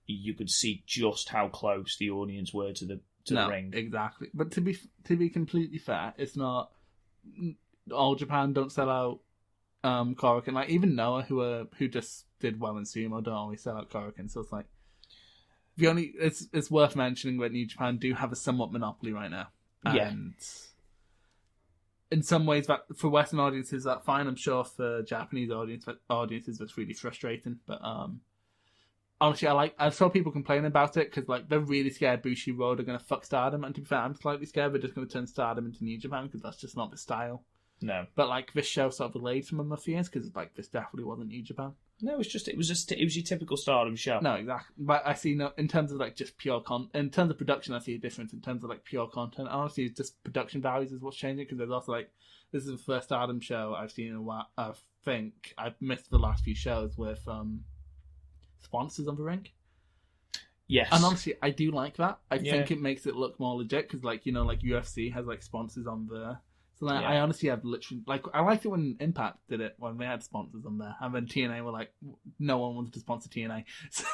[SPEAKER 1] you could see just how close the audience were to the ring.
[SPEAKER 3] Exactly. But to be completely fair, it's not... All Japan don't sell out Korakuen. Like, even Noah, who just did well in Sumo, don't always sell out Korakuen. So it's like... It's worth mentioning that New Japan do have a somewhat monopoly right now. And in some ways, that for Western audiences, that's fine. I'm sure for Japanese audiences, that's really frustrating. But honestly, I saw people complaining about it because like they're really scared Bushi Road are going to fuck Stardom. And to be fair, I'm slightly scared they're just going to turn Stardom into New Japan because that's just not the style.
[SPEAKER 1] No.
[SPEAKER 3] But like this show sort of allayed some of my fears because like this definitely wasn't New Japan.
[SPEAKER 1] No, it was your typical Stardom show.
[SPEAKER 3] No, exactly. But I see in terms of like just pure in terms of production, I see a difference. In terms of like pure content, honestly, just production values is what's changing. Because there's also like this is the first Stardom show I've seen in a while. I think I've missed the last few shows with sponsors on the ring.
[SPEAKER 1] Yes,
[SPEAKER 3] and honestly, I do like that. I think it makes it look more legit because like like UFC has like sponsors on there. So like, I honestly have literally like I liked it when Impact did it when they had sponsors on there, and then TNA were like, no one wanted to sponsor TNA. So...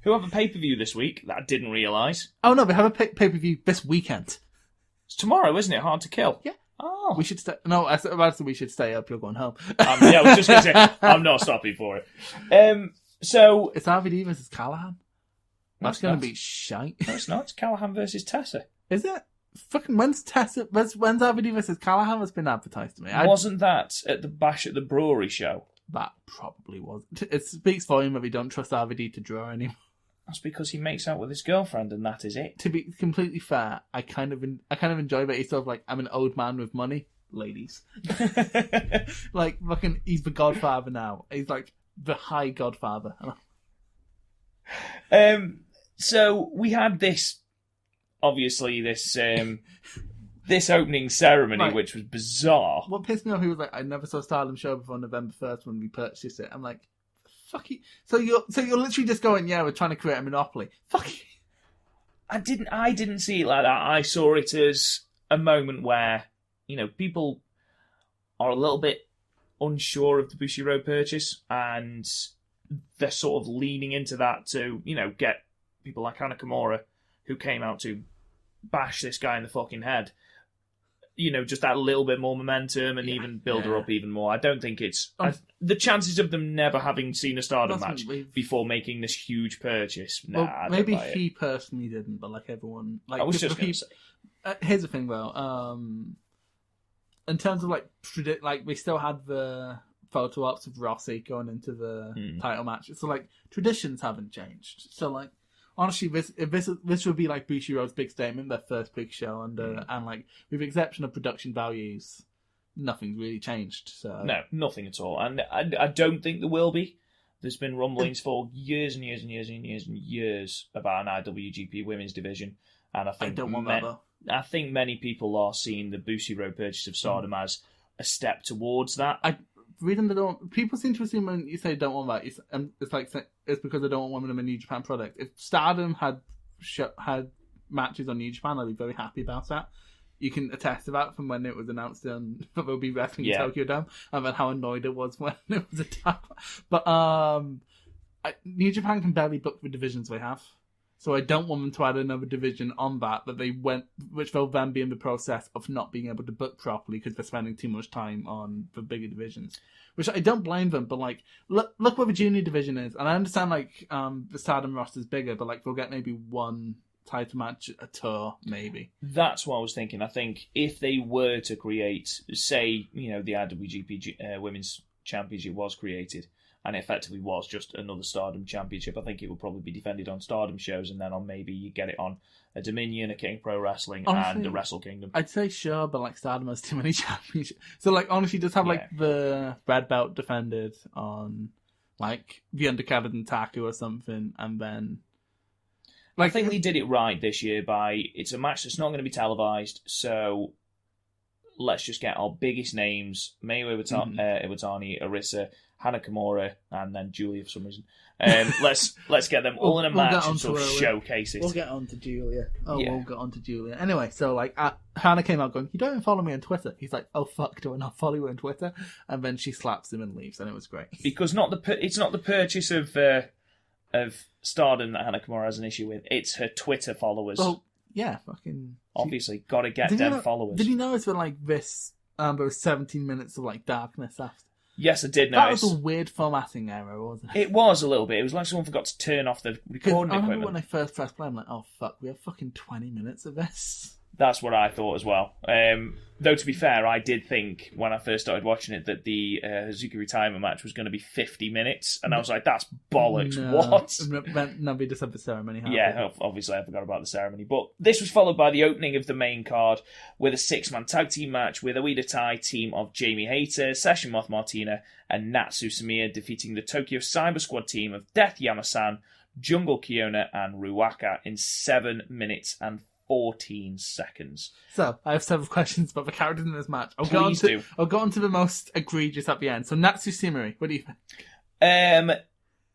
[SPEAKER 1] Who have a pay-per-view this week that I didn't realise?
[SPEAKER 3] Oh no, they have a pay-per-view this weekend.
[SPEAKER 1] It's tomorrow, isn't it? Hard to Kill.
[SPEAKER 3] Yeah.
[SPEAKER 1] Oh,
[SPEAKER 3] we should stay. No, I said we should stay up. You're going home.
[SPEAKER 1] I was just going to say I'm not stopping for it. So
[SPEAKER 3] it's RVD versus Callahan. That's going to be shite.
[SPEAKER 1] No, it's not. It's Callahan versus Tessa.
[SPEAKER 3] Is it? Fucking when's RVD versus Callahan has been advertised to me?
[SPEAKER 1] Wasn't that at the Bash at the Brewery show?
[SPEAKER 3] That probably was. It speaks volume that we don't trust RVD to draw anymore.
[SPEAKER 1] That's because he makes out with his girlfriend, and that is it.
[SPEAKER 3] To be completely fair, I kind of enjoy that he's sort of like, I'm an old man with money, ladies. Like fucking, he's the Godfather now. He's like the High Godfather.
[SPEAKER 1] So we had this. Obviously, this opening ceremony, right, which was bizarre.
[SPEAKER 3] What pissed me off, he was like, I never saw Stardom show before November 1st when we purchased it. I'm like, fuck you. So you're literally just going, yeah, we're trying to create a monopoly. Fuck you.
[SPEAKER 1] I didn't see it like that. I saw it as a moment where, people are a little bit unsure of the Bushi Road purchase, and they're sort of leaning into that to, get people like Nakamura, who came out to bash this guy in the fucking head, just that little bit more momentum and even build her up even more. I don't think it's... the chances of them never having seen a Stardom match before making this huge purchase,
[SPEAKER 3] maybe he personally didn't, but like everyone... Like,
[SPEAKER 1] I was just going to say...
[SPEAKER 3] Here's the thing, though. In terms of, like we still had the photo ops of Rossi going into the title match. So, like, traditions haven't changed. So, like, honestly, this would be like Bushi Road's big statement, their first big show, and like with the exception of production values, nothing's really changed. So
[SPEAKER 1] no, nothing at all, and I don't think there will be. There's been rumblings for years and years and years and years and years about an IWGP Women's division, and I think many people are seeing the Bushi Road purchase of Stardom as a step towards that.
[SPEAKER 3] People seem to assume when you say don't want that, it's because they don't want them in a New Japan product. If Stardom had matches on New Japan, I'd be very happy about that. You can attest to that from when it was announced that they'll be wrestling in Tokyo Dome, and then how annoyed it was when it was attacked. But New Japan can barely book the divisions they have. So I don't want them to add another division on that they went, which they'll then be in the process of not being able to book properly because they're spending too much time on the bigger divisions. Which I don't blame them, but like, look where the junior division is. And I understand like the Stardom roster is bigger, but like they'll get maybe one title match a tour, maybe.
[SPEAKER 1] That's what I was thinking. I think if they were to create, say, the IWGP Women's Championship was created, and it effectively was just another Stardom Championship, I think it would probably be defended on Stardom shows, and then on maybe you get it on a Dominion, a King Pro Wrestling, and a Wrestle Kingdom.
[SPEAKER 3] I'd say sure, but like Stardom has too many championships. So like honestly, just have like the red belt defended on like the undercard in Taku or something, and then.
[SPEAKER 1] I think they did it right this year by it's a match that's not going to be televised, so let's just get our biggest names: Mayu Iwatani, Arisa, Hana Kimura, and then Julia for some reason. Let's get them all in a match and sort of showcase it.
[SPEAKER 3] We'll get on to Julia. We'll get on to Julia. Anyway, so like Hana came out going, "You don't even follow me on Twitter." He's like, "Oh fuck, do I not follow you on Twitter?" And then she slaps him and leaves, and it was great.
[SPEAKER 1] Because it's not the purchase of Stardom that Hana Kimura has an issue with. It's her Twitter followers.
[SPEAKER 3] Well, yeah, fucking.
[SPEAKER 1] Obviously, got to get them followers.
[SPEAKER 3] Did you notice when like this? There was 17 minutes of like darkness after.
[SPEAKER 1] Yes, I did notice.
[SPEAKER 3] That was a weird formatting error, wasn't it?
[SPEAKER 1] It was a little bit. It was like someone forgot to turn off the recording
[SPEAKER 3] I
[SPEAKER 1] equipment.
[SPEAKER 3] remember when I first pressed play, I'm like, oh fuck, we have fucking 20 minutes of this.
[SPEAKER 1] That's what I thought as well. Though, to be fair, I did think when I first started watching it that the Hazuki retirement match was going to be 50 minutes, and I was like, that's bollocks.
[SPEAKER 3] No.
[SPEAKER 1] What?
[SPEAKER 3] No, we just had the ceremony.
[SPEAKER 1] Yeah, obviously I forgot about the ceremony. But this was followed by the opening of the main card with a 6-man tag team match with Oida Tai team of Jamie Hayter, Session Moth Martina, and Natsu Sumiya defeating the Tokyo Cyber Squad team of Death Yamasan, Jungle Kiona, and Ruaka in 7 minutes and 14 seconds.
[SPEAKER 3] So, I have several questions about the characters in this match. I'll go on to the most egregious at the end. So, Natsu Sumiya, what do you think?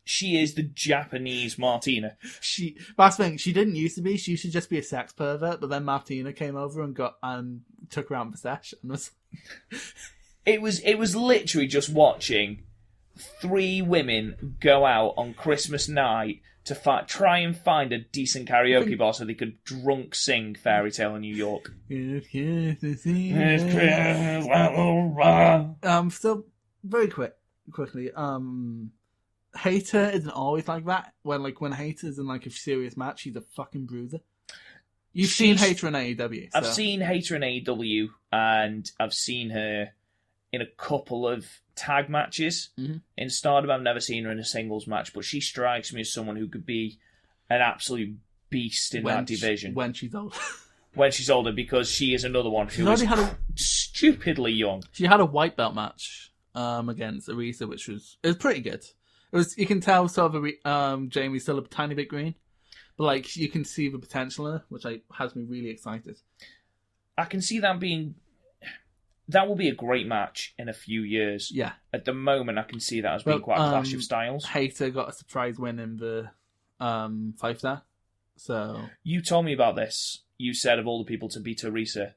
[SPEAKER 1] She is the Japanese Martina.
[SPEAKER 3] That's the thing, she didn't used to be. She used to just be a sex pervert, but then Martina came over and took her out for sesh. And was...
[SPEAKER 1] It was literally just watching 3 women go out on Christmas night to try and find a decent karaoke bar so they could drunk sing Fairy Tale in New York.
[SPEAKER 3] So very quickly, Hater isn't always like that. When Hater's in like a serious match, he's a fucking bruiser. You've seen Hater in AEW. So.
[SPEAKER 1] I've seen Hater in AEW, and I've seen her in a couple of tag matches. Mm-hmm. In Stardom, I've never seen her in a singles match, but she strikes me as someone who could be an absolute beast in that division.
[SPEAKER 3] When she's older.
[SPEAKER 1] When she's older, because she is another one who is stupidly young.
[SPEAKER 3] She had a white belt match against Arisa, which was pretty good. It was, you can tell sort of Jamie's still a tiny bit green, but like you can see the potential in her, which has me really excited.
[SPEAKER 1] I can see that being... That will be a great match in a few years.
[SPEAKER 3] Yeah. At
[SPEAKER 1] the moment, I can see that as being quite a clash of styles.
[SPEAKER 3] Hater got a surprise win in the 5-star. So
[SPEAKER 1] you told me about this. You said of all the people to beat Arisa,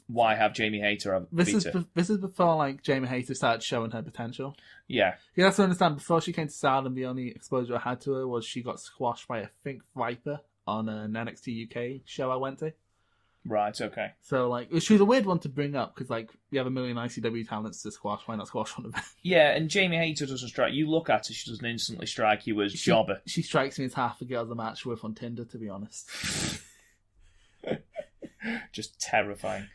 [SPEAKER 1] why have Jamie Hayter beat her?
[SPEAKER 3] This is before like Jamie Hayter started showing her potential.
[SPEAKER 1] Yeah.
[SPEAKER 3] You have to understand, before she came to Stardom, the only exposure I had to her was she got squashed by, I think, Viper on an NXT UK show I went to.
[SPEAKER 1] Right, okay.
[SPEAKER 3] So, like, she was a weird one to bring up, because, like, you have a million ICW talents to squash, why not squash one of them?
[SPEAKER 1] Yeah, and Jamie Hayter doesn't strike... You look at her, she doesn't instantly strike you as jobber.
[SPEAKER 3] She strikes me as half the girls a match with on Tinder, to be honest.
[SPEAKER 1] Just terrifying.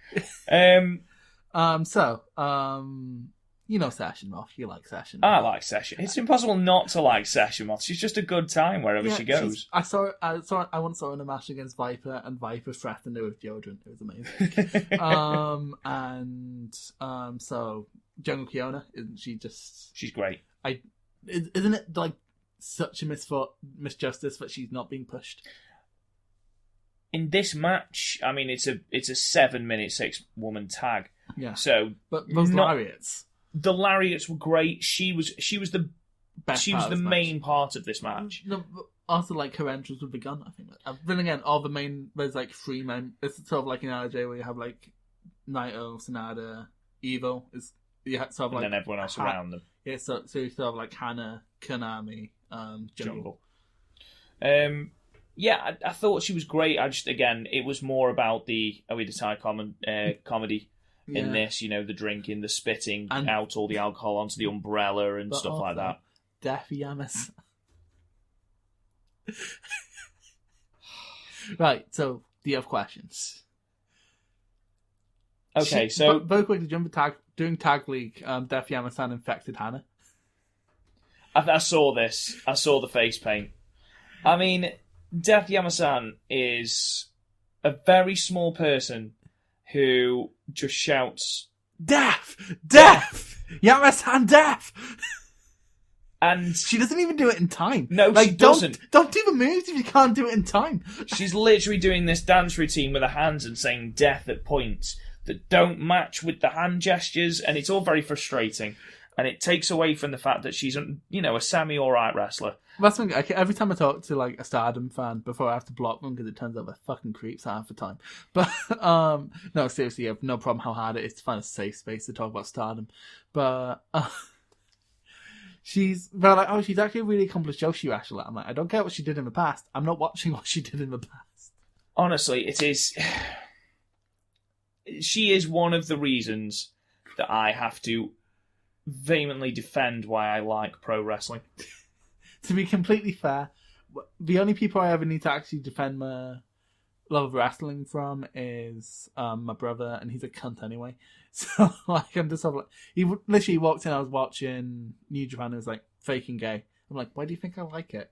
[SPEAKER 3] You know Session Moth. You like Session
[SPEAKER 1] Moth. I like Session. It's impossible not to like Session Moth. She's just a good time wherever she goes.
[SPEAKER 3] I once saw her in a match against Viper, and Viper threatened her with deodorant. It was amazing. So Jungle Kiona, isn't she just...
[SPEAKER 1] She's great.
[SPEAKER 3] Isn't it like such a misjustice that she's not being pushed?
[SPEAKER 1] In this match, I mean, it's a 7-minute 6-woman tag.
[SPEAKER 3] Yeah.
[SPEAKER 1] So,
[SPEAKER 3] but those lariats.
[SPEAKER 1] The lariats were great. She was the best. She was the main part of this match.
[SPEAKER 3] No, also like her entrance with the gun. I think. Then again, all the main there's like 3 men. It's sort of like in RJ where you have like Naito, Sanada, Evo. Sort of like,
[SPEAKER 1] and then everyone else around them.
[SPEAKER 3] Yeah, so you sort of like Hana, Konami, Jungle.
[SPEAKER 1] Yeah, I thought she was great. Again, it was more about the Oida Tai comedy in this, the drinking, the spitting out all the alcohol onto the umbrella and stuff like that.
[SPEAKER 3] Deaf Yamas. Right, so do you have questions?
[SPEAKER 1] Okay, so...
[SPEAKER 3] Very quickly, during Tag League, Def Yamasan infected Hannah.
[SPEAKER 1] I saw this. I saw the face paint. I mean, Def Yamasan is a very small person who just shouts, Def! Def!
[SPEAKER 3] Yamasan Def!
[SPEAKER 1] And
[SPEAKER 3] she doesn't even do it in time.
[SPEAKER 1] No, she doesn't.
[SPEAKER 3] Don't do the moves if you can't do it in time.
[SPEAKER 1] She's literally doing this dance routine with her hands and saying death at points that don't match with the hand gestures, and it's all very frustrating. And it takes away from the fact that she's, a semi-alright wrestler.
[SPEAKER 3] That's one, every time I talk to a Stardom fan before I have to block them because it turns out they're fucking creeps half the time. But no, seriously, I have no problem how hard it is to find a safe space to talk about Stardom. But she's actually a really accomplished Joshi wrestler. I'm like, I don't care what she did in the past. I'm not watching what she did in the past.
[SPEAKER 1] Honestly, it is. She is one of the reasons that I have to vehemently defend why I like pro wrestling.
[SPEAKER 3] To be completely fair, the only people I ever need to actually defend my love of wrestling from is my brother, and he's a cunt anyway. So I'm just he literally walked in. I was watching New Japan, and was like faking gay. I'm like, why do you think I like it?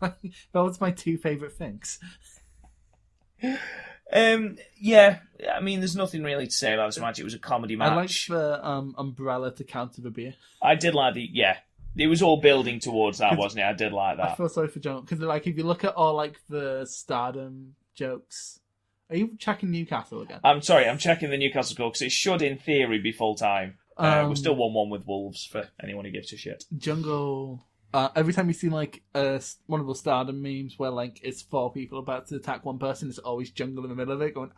[SPEAKER 3] That was my two favorite things.
[SPEAKER 1] Yeah, I mean, there's nothing really to say about this match. It was a comedy match.
[SPEAKER 3] I liked the umbrella to counter the beer.
[SPEAKER 1] I did like it was all building towards that, wasn't it? I did like that.
[SPEAKER 3] I feel sorry for John, because if you look at all the Stardom jokes, are you checking Newcastle again?
[SPEAKER 1] I'm sorry, I'm checking the Newcastle score because it should, in theory, be full time. We're still 1-1 with Wolves for anyone who gives a shit.
[SPEAKER 3] Jungle. Every time you see one of those Stardom memes where it's 4 people about to attack one person, it's always Jungle in the middle of it going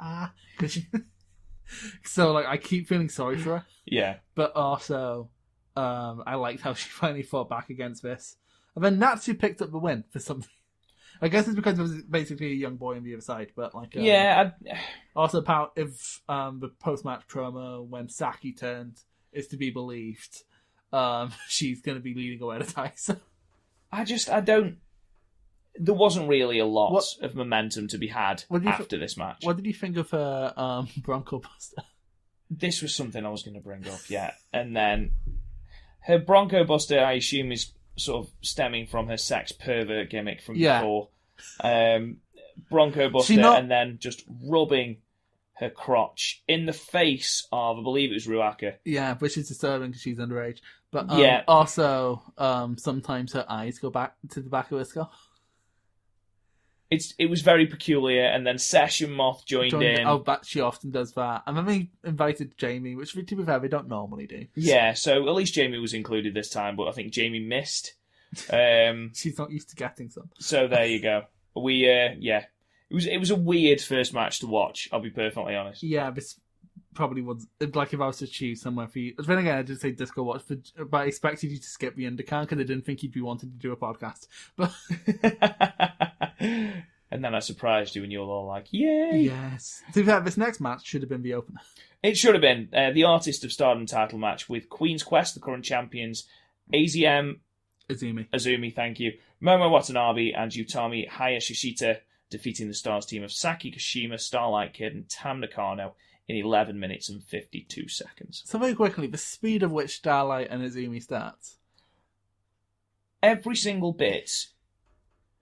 [SPEAKER 3] So I keep feeling sorry for her.
[SPEAKER 1] Yeah,
[SPEAKER 3] but also I liked how she finally fought back against this, and then Natsu picked up the win for something. I guess it's because it was basically a young boy on the other side, but also if the post match promo when Saki turned is to be believed. She's going to be leading away to Tyson. I
[SPEAKER 1] don't... There wasn't really a lot of momentum to be had after this match.
[SPEAKER 3] What did you think of her Bronco Buster?
[SPEAKER 1] This was something I was going to bring up, yeah. And then her Bronco Buster, I assume, is sort of stemming from her sex pervert gimmick from before. Bronco Buster, and then just rubbing her crotch in the face of, I believe it was Ruaka.
[SPEAKER 3] Yeah, which is disturbing because she's underage. But also, sometimes her eyes go back to the back of her skull.
[SPEAKER 1] It was very peculiar, and then Session Moth joined in.
[SPEAKER 3] Oh, but she often does that. And then they invited Jamie, which, to be fair, they don't normally do.
[SPEAKER 1] Yeah, so at least Jamie was included this time, but I think Jamie missed.
[SPEAKER 3] She's not used to getting some.
[SPEAKER 1] So there you go. It was a weird first match to watch, I'll be perfectly honest.
[SPEAKER 3] Yeah, this probably was... if I was to choose somewhere for you... Then again, I did say Disco Watch, but I expected you to skip the undercard because I didn't think you'd be wanting to do a podcast. But...
[SPEAKER 1] And then I surprised you and you were all like, yay!
[SPEAKER 3] Yes. To be fair, this next match should have been the opener.
[SPEAKER 1] It should have been. The Artist of Stardom title match with Queen's Quest, the current champions, AZM... Azumi, thank you. Momo Watanabe and Utami Hayashishita defeating the Stars team of Saki Kashima, Starlight Kid, and Tam Nakano in 11 minutes and 52 seconds.
[SPEAKER 3] So very quickly, the speed of which Starlight and Azumi starts.
[SPEAKER 1] Every single bit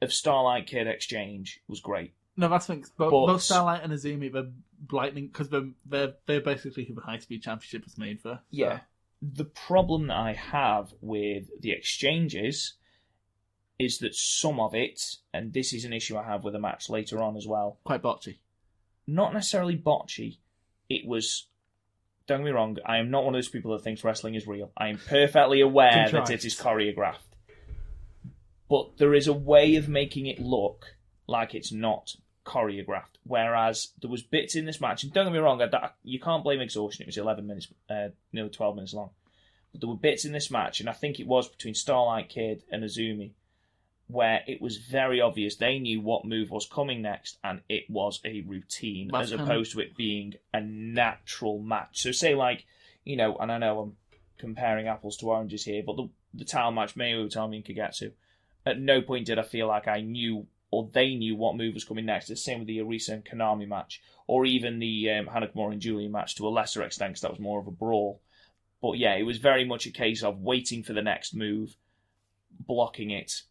[SPEAKER 1] of Starlight Kid exchange was great.
[SPEAKER 3] No, that's things. Both Starlight and Azumi, they're lightning because they're basically who the High Speed Championship was made for.
[SPEAKER 1] Yeah. The problem that I have with the exchanges is that some of it, and this is an issue I have with a match later on as well.
[SPEAKER 3] Quite botchy.
[SPEAKER 1] Not necessarily botchy. It was... Don't get me wrong, I am not one of those people that thinks wrestling is real. I am perfectly aware that it is choreographed. But there is a way of making it look like it's not choreographed. Whereas there was bits in this match, and don't get me wrong, you can't blame exhaustion. It was 11 minutes, nearly 12 minutes long. But there were bits in this match, and I think it was between Starlight Kid and Azumi, where it was very obvious they knew what move was coming next, and it was a routine as opposed to it being a natural match. So say like, and I know I'm comparing apples to oranges here, but the title match, Mayu, Utami and Kagetsu, at no point did I feel like I knew or they knew what move was coming next. It's the same with the Arisa and Konami match, or even the Hana Kimura and Julian match to a lesser extent, because that was more of a brawl. But yeah, it was very much a case of waiting for the next move, blocking it,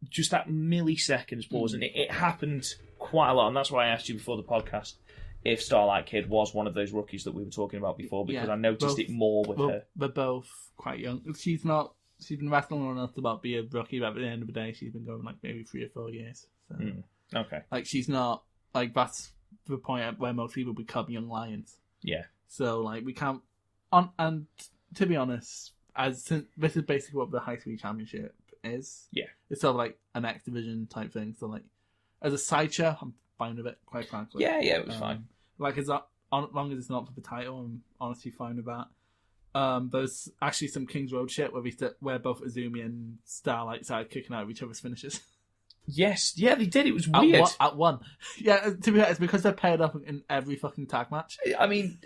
[SPEAKER 1] just that milliseconds pause, and it happened quite a lot, and that's why I asked you before the podcast if Starlight Kid was one of those rookies that we were talking about before, because I noticed it more with her.
[SPEAKER 3] They're both quite young. She's been wrestling long enough to be a rookie, but at the end of the day, she's been going like maybe 3 or 4 years. So,
[SPEAKER 1] okay.
[SPEAKER 3] Like, she's not, like, that's the point at where most people become young lions.
[SPEAKER 1] Yeah.
[SPEAKER 3] So, like, we can't, and to be honest, this is basically what the High Speed Championship is.
[SPEAKER 1] Yeah.
[SPEAKER 3] It's sort of like an X Division type thing. So, like, as a sideshow, I'm fine with it, quite frankly.
[SPEAKER 1] Yeah, it was fine.
[SPEAKER 3] Like, as long as it's not for the title, I'm honestly fine with that. There's actually some King's Road shit where both Azumi and Starlight started kicking out of each other's finishes.
[SPEAKER 1] Yes, yeah, they did. It was weird.
[SPEAKER 3] At one. Yeah, to be honest, it's because they're paired up in every fucking tag match.
[SPEAKER 1] I mean,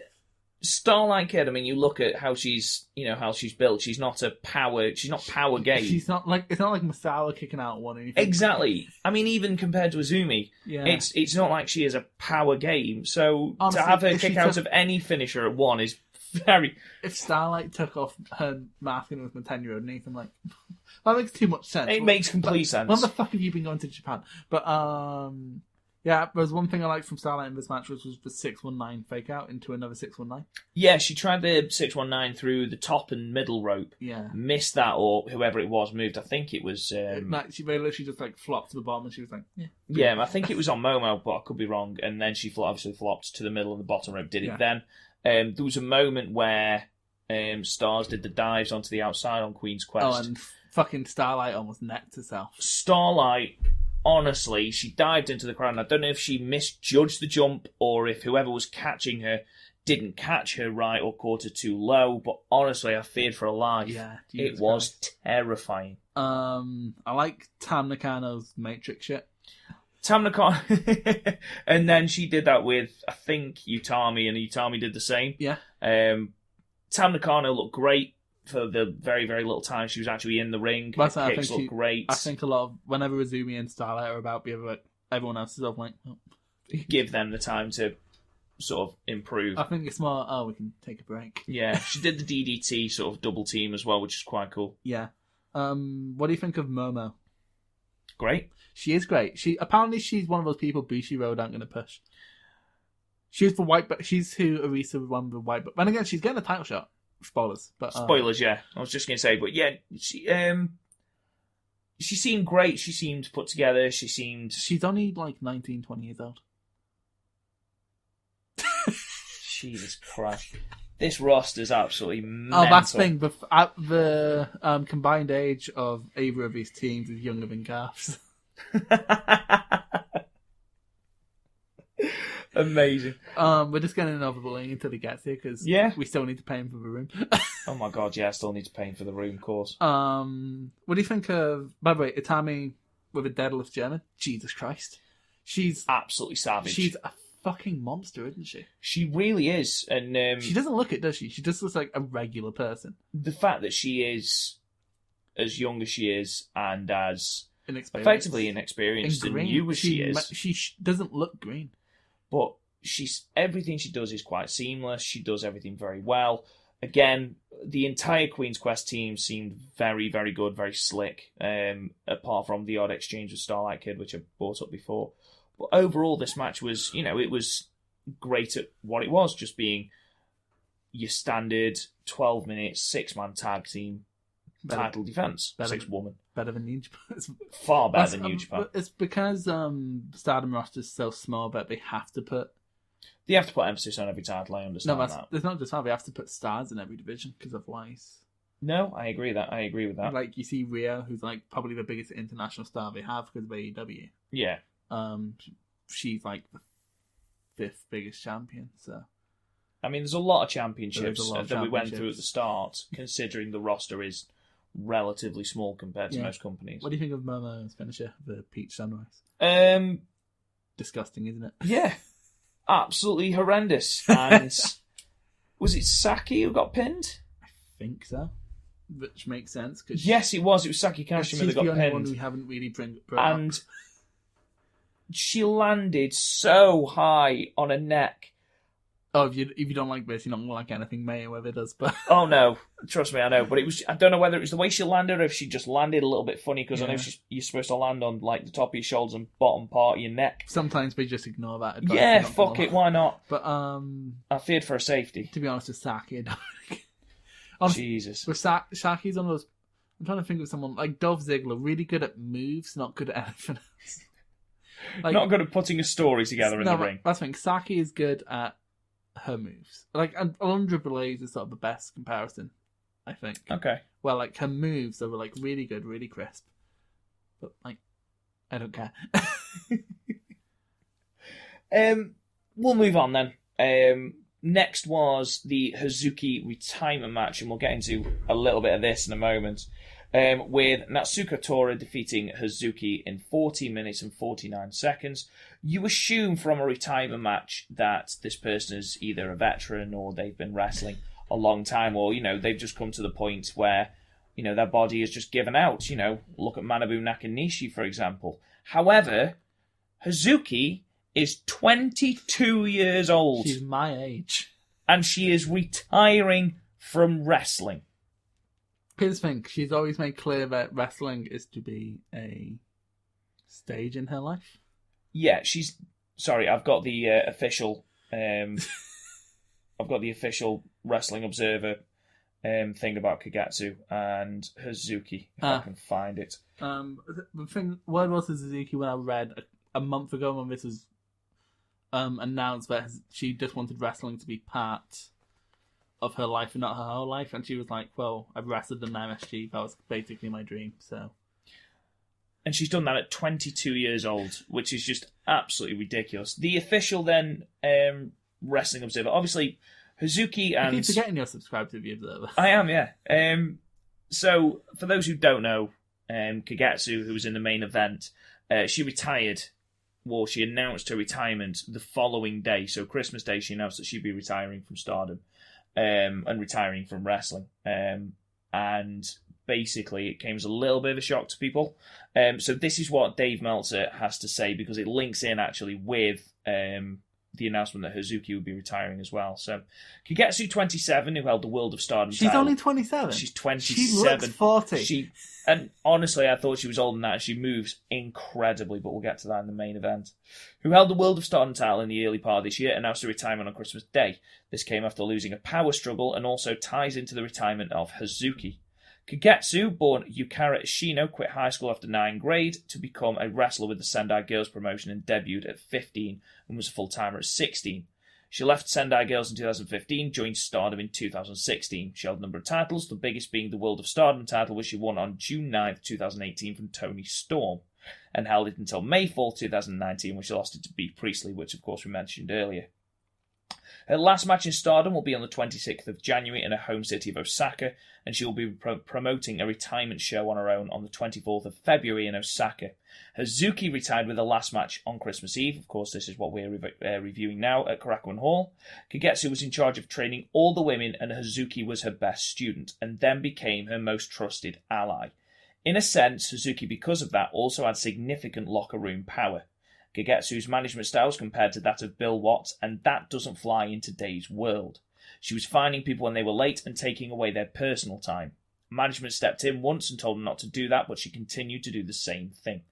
[SPEAKER 1] Starlight Kid, you look at how she's built. She's not power game.
[SPEAKER 3] She's not like, it's not like Masala kicking out one. Or anything.
[SPEAKER 1] Exactly. Even compared to Azumi, it's not like she is a power game. So honestly, to have her kick out of any finisher at one is very...
[SPEAKER 3] If Starlight took off her mask and was my 10-year-old niece, I'm like, that makes too much sense.
[SPEAKER 1] It makes complete sense.
[SPEAKER 3] When the fuck have you been going to Japan? But, yeah, there's one thing I liked from Starlight in this match, which was the 619 fake out into another 619.
[SPEAKER 1] Yeah, she tried the 619 through the top and middle rope.
[SPEAKER 3] Yeah.
[SPEAKER 1] Missed that, or whoever it was moved. I think it was...
[SPEAKER 3] she literally just like flopped to the bottom, and she was like, yeah.
[SPEAKER 1] Yeah, I think it was on Momo, but I could be wrong. And then she obviously flopped to the middle and the bottom rope, did it then. There was a moment where Stars did the dives onto the outside on Queen's Quest.
[SPEAKER 3] Oh, and fucking Starlight almost necked herself.
[SPEAKER 1] Starlight, honestly, she dived into the crowd, and I don't know if she misjudged the jump or if whoever was catching her didn't catch her right or caught her too low, but honestly, I feared for her life.
[SPEAKER 3] Yeah,
[SPEAKER 1] it was terrifying.
[SPEAKER 3] I like Tam Nakano's Matrix shit.
[SPEAKER 1] Tam Nakano, and then she did that with, I think, Utami, and Utami did the same.
[SPEAKER 3] Yeah.
[SPEAKER 1] Tam Nakano looked great for the very, very little time she was actually in the ring. Her kicks looked great.
[SPEAKER 3] I think a lot of, whenever Azumi and Starlight are about, everyone else is sort of like,
[SPEAKER 1] give them the time to sort of improve.
[SPEAKER 3] I think it's more, we can take a break.
[SPEAKER 1] Yeah, she did the DDT sort of double team as well, which is quite cool.
[SPEAKER 3] Yeah. What do you think of Momo?
[SPEAKER 1] Great.
[SPEAKER 3] She is great. Apparently she's one of those people Bushiroad aren't going to push. She's for white, but she's who Arisa won the white. But then again, she's getting a title shot. Spoilers, but
[SPEAKER 1] spoilers. Yeah, I was just going to say, but yeah, she seemed great. She seemed put together. She's
[SPEAKER 3] only like 19, 20 years old.
[SPEAKER 1] Jesus Christ. This roster's absolutely mental.
[SPEAKER 3] Oh, that's the thing. The combined age of either of these teams is younger than Garth's.
[SPEAKER 1] Amazing.
[SPEAKER 3] We're just getting another bullying until he gets here because we still need to pay him for the room.
[SPEAKER 1] Oh my god, yeah, I still need to pay him for the room, of course.
[SPEAKER 3] What do you think of, by the way, Itami with a deadlift German? Jesus Christ. She's
[SPEAKER 1] absolutely savage.
[SPEAKER 3] She's a fucking monster, isn't she?
[SPEAKER 1] She really is. And
[SPEAKER 3] she doesn't look it, does she? She just looks like a regular person.
[SPEAKER 1] The fact that she is as young as she is and as effectively inexperienced and new as she is.
[SPEAKER 3] She doesn't look green.
[SPEAKER 1] But everything she does is quite seamless. She does everything very well. Again, the entire Queen's Quest team seemed very, very good, very slick, apart from the odd exchange with Starlight Kid, which I brought up before. But overall, this match was, it was great at what it was, just being your standard 12-minute, 6-man tag team title defense. 6-woman.
[SPEAKER 3] Better than New Japan.
[SPEAKER 1] Far better than New Japan.
[SPEAKER 3] It's because Stardom roster is so small that they have to put
[SPEAKER 1] emphasis on every title, I understand that.
[SPEAKER 3] There's not just that, they have to put stars in every division, because otherwise...
[SPEAKER 1] No, I agree with that.
[SPEAKER 3] Like, you see Rhea, who's like probably the biggest international star they have because of AEW.
[SPEAKER 1] Yeah.
[SPEAKER 3] She's like the 5th biggest champion, so...
[SPEAKER 1] I mean, there's a lot of championships that we went through at the start, considering the roster is relatively small compared to
[SPEAKER 3] Yeah.
[SPEAKER 1] most companies.
[SPEAKER 3] What do you think of Momo's finisher, the peach sunrise? Disgusting, isn't it?
[SPEAKER 1] Yeah, absolutely horrendous. And was it Saki who got pinned?
[SPEAKER 3] I think so. Which makes sense. Cause
[SPEAKER 1] Yes, it was. It was Saki Kashima
[SPEAKER 3] she's
[SPEAKER 1] that got
[SPEAKER 3] the only one
[SPEAKER 1] pinned.
[SPEAKER 3] we haven't really brought
[SPEAKER 1] And
[SPEAKER 3] up.
[SPEAKER 1] she landed so high on her neck.
[SPEAKER 3] Oh, if you don't like this, you're not going to like anything Mayweather does. But
[SPEAKER 1] Oh no, trust me, I know. But it was. I don't know whether it was the way she landed or if she just landed a little bit funny because I know you're supposed to land on like the top of your shoulders and bottom part of your neck.
[SPEAKER 3] sometimes we just ignore that advice.
[SPEAKER 1] Yeah,
[SPEAKER 3] I'm not gonna
[SPEAKER 1] fuck it,
[SPEAKER 3] lie.
[SPEAKER 1] why not?
[SPEAKER 3] But
[SPEAKER 1] I feared for her safety.
[SPEAKER 3] to be honest, with Saki, I don't think. Honestly,
[SPEAKER 1] Jesus.
[SPEAKER 3] with Saki's one of those. I'm trying to think of someone like Dolph Ziggler, really good at moves, not good at anything else. Like,
[SPEAKER 1] Not good at putting a story together in the ring.
[SPEAKER 3] That's the thing. Saki is good at her moves. Like, and Alundra Blaze is sort of the best comparison, I think.
[SPEAKER 1] Okay.
[SPEAKER 3] Well, like, her moves are, like, really good, really crisp. But, like, I don't care.
[SPEAKER 1] We'll move on then. Next was the Hazuki retirement match, and we'll get into a little bit of this in a moment. With Natsuko Tora defeating Hazuki in 40 minutes and 49 seconds. You assume from a retirement match that this person is either a veteran or they've been wrestling a long time, or, they've just come to the point where, their body has just given out. Look at Manabu Nakanishi, for example. However, Hazuki is 22 years old.
[SPEAKER 3] She's my age.
[SPEAKER 1] And she is retiring from wrestling.
[SPEAKER 3] Here's the thing. She's always made clear that wrestling is to be a stage in her life.
[SPEAKER 1] Yeah, she's... Sorry, I've got the official... I've got the official Wrestling Observer thing about Kagetsu and Hazuki, if I can find it.
[SPEAKER 3] The thing, word was to Suzuki when I read a month ago when this was announced that she just wanted wrestling to be part of her life and not her whole life, and she was like, well, I've wrestled in MSG, that was basically my dream, so...
[SPEAKER 1] And she's done that at 22 years old, which is just absolutely ridiculous. The official then Wrestling Observer, obviously Hazuki and...
[SPEAKER 3] I keep forgetting you're subscribed to the Observer.
[SPEAKER 1] I am, yeah. So, for those who don't know, Kagetsu, who was in the main event, she retired, well, she announced her retirement the following day. So, Christmas Day, she announced that she'd be retiring from Stardom and retiring from wrestling. And basically, it came as a little bit of a shock to people. So, this is what Dave Meltzer has to say, because it links in actually with the announcement that Hazuki would be retiring as well. So, Kagetsu, 27, who held the World of Stardom
[SPEAKER 3] She's
[SPEAKER 1] title.
[SPEAKER 3] only 27?
[SPEAKER 1] She's 27.
[SPEAKER 3] She looks 40.
[SPEAKER 1] And honestly, I thought she was older than that. She moves incredibly, but we'll get to that in the main event. Who held the World of Stardom title in the early part of this year, announced her retirement on Christmas Day. This came after losing a power struggle and also ties into the retirement of Hazuki. Kagetsu, born Yukara Ishino, quit high school after 9th grade to become a wrestler with the Sendai Girls promotion and debuted at 15 and was a full-timer at 16. She left Sendai Girls in 2015, joined Stardom in 2016. She held a number of titles, the biggest being the World of Stardom title, which she won on June 9th, 2018 from Tony Storm, and held it until May 4th, 2019, when she lost it to Bea Priestley, which of course we mentioned earlier. Her last match in Stardom will be on the 26th of January in her home city of Osaka, and she will be promoting a retirement show on her own on the 24th of February in Osaka. Hazuki retired with her last match on Christmas Eve. Of course, this is what we're reviewing now at Korakuen Hall. Kagetsu was in charge of training all the women, and Hazuki was her best student, and then became her most trusted ally. In a sense, Hazuki, because of that, also had significant locker room power. Kagetsu's management style was compared to that of Bill Watts, and that doesn't fly in today's world. She was fining people when they were late and taking away their personal time. Management stepped in once and told them not to do that, but she continued to do the same thing.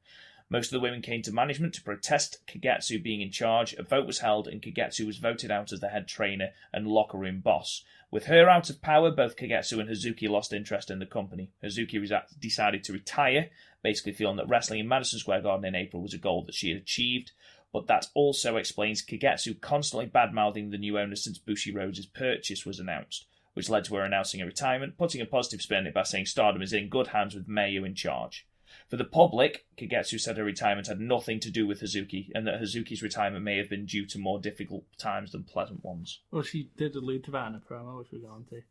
[SPEAKER 1] Most of the women came to management to protest Kagetsu being in charge. A vote was held, and Kagetsu was voted out as the head trainer and locker room boss. With her out of power, both Kagetsu and Hazuki lost interest in the company. Hazuki decided to retire, basically feeling that wrestling in Madison Square Garden in April was a goal that she had achieved, but that also explains Kagetsu constantly bad-mouthing the new owner since Bushi Rhodes' purchase was announced, which led to her announcing a retirement, putting a positive spin on it by saying Stardom is in good hands with Mayu in charge. For the public, Kagetsu said her retirement had nothing to do with Hazuki, and that Hazuki's retirement may have been due to more difficult times than pleasant ones.
[SPEAKER 3] Well, she did allude to that in a promo, which we'll go on to.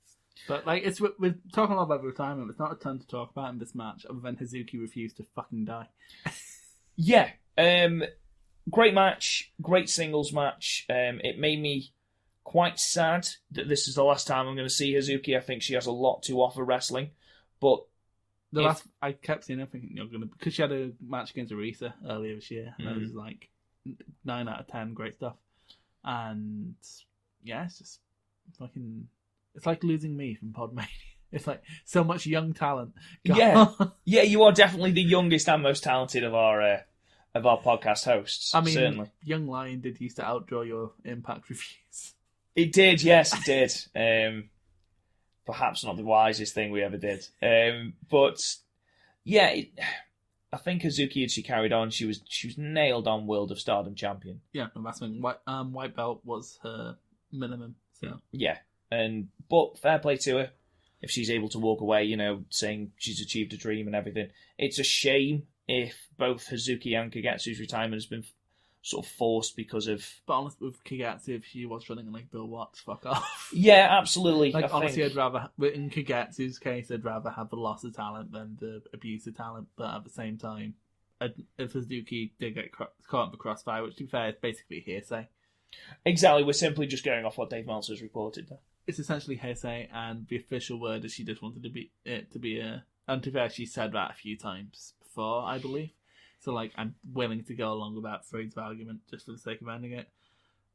[SPEAKER 3] But like, we're talking a lot about retirement. It's not a ton to talk about in this match, other than Hazuki refused to fucking die.
[SPEAKER 1] Yeah, great match, great singles match. It made me quite sad that this is the last time I'm going to see Hazuki. I think she has a lot to offer wrestling, but
[SPEAKER 3] I kept seeing her thinking you're gonna, because she had a match against Arisa earlier this year, and it was like 9 out of 10, great stuff. And yeah, it's just fucking. It's like losing me from Podmania. It's like so much young talent.
[SPEAKER 1] Yeah, you are definitely the youngest and most talented of our podcast hosts.
[SPEAKER 3] I mean,
[SPEAKER 1] certainly.
[SPEAKER 3] Young Lion did used to outdraw your Impact reviews.
[SPEAKER 1] It did, yes, it did. Perhaps not the wisest thing we ever did. But yeah, I think Hazuki, as she carried on, she was nailed on World of Stardom champion.
[SPEAKER 3] Yeah, no, that's when white belt was her minimum. So
[SPEAKER 1] yeah, but fair play to her if she's able to walk away, saying she's achieved a dream and everything. It's a shame if both Hazuki and Kagetsu's retirement has been sort of forced because of...
[SPEAKER 3] But honestly, with Kagetsu, if she was running like Bill Watts, fuck off.
[SPEAKER 1] Yeah, absolutely.
[SPEAKER 3] Honestly, I'd rather... In Kagetsu's case, I'd rather have the loss of talent than the abuse of talent. But at the same time, if Hazuki did get caught in the crossfire, which to be fair, is basically hearsay.
[SPEAKER 1] Exactly, we're simply just going off what Dave Meltzer's reported there.
[SPEAKER 3] It's essentially hearsay, and the official word is she just wanted it to be a... And to be fair, she said that a few times before, I believe. So, like, I'm willing to go along with that Freud's argument just for the sake of ending it.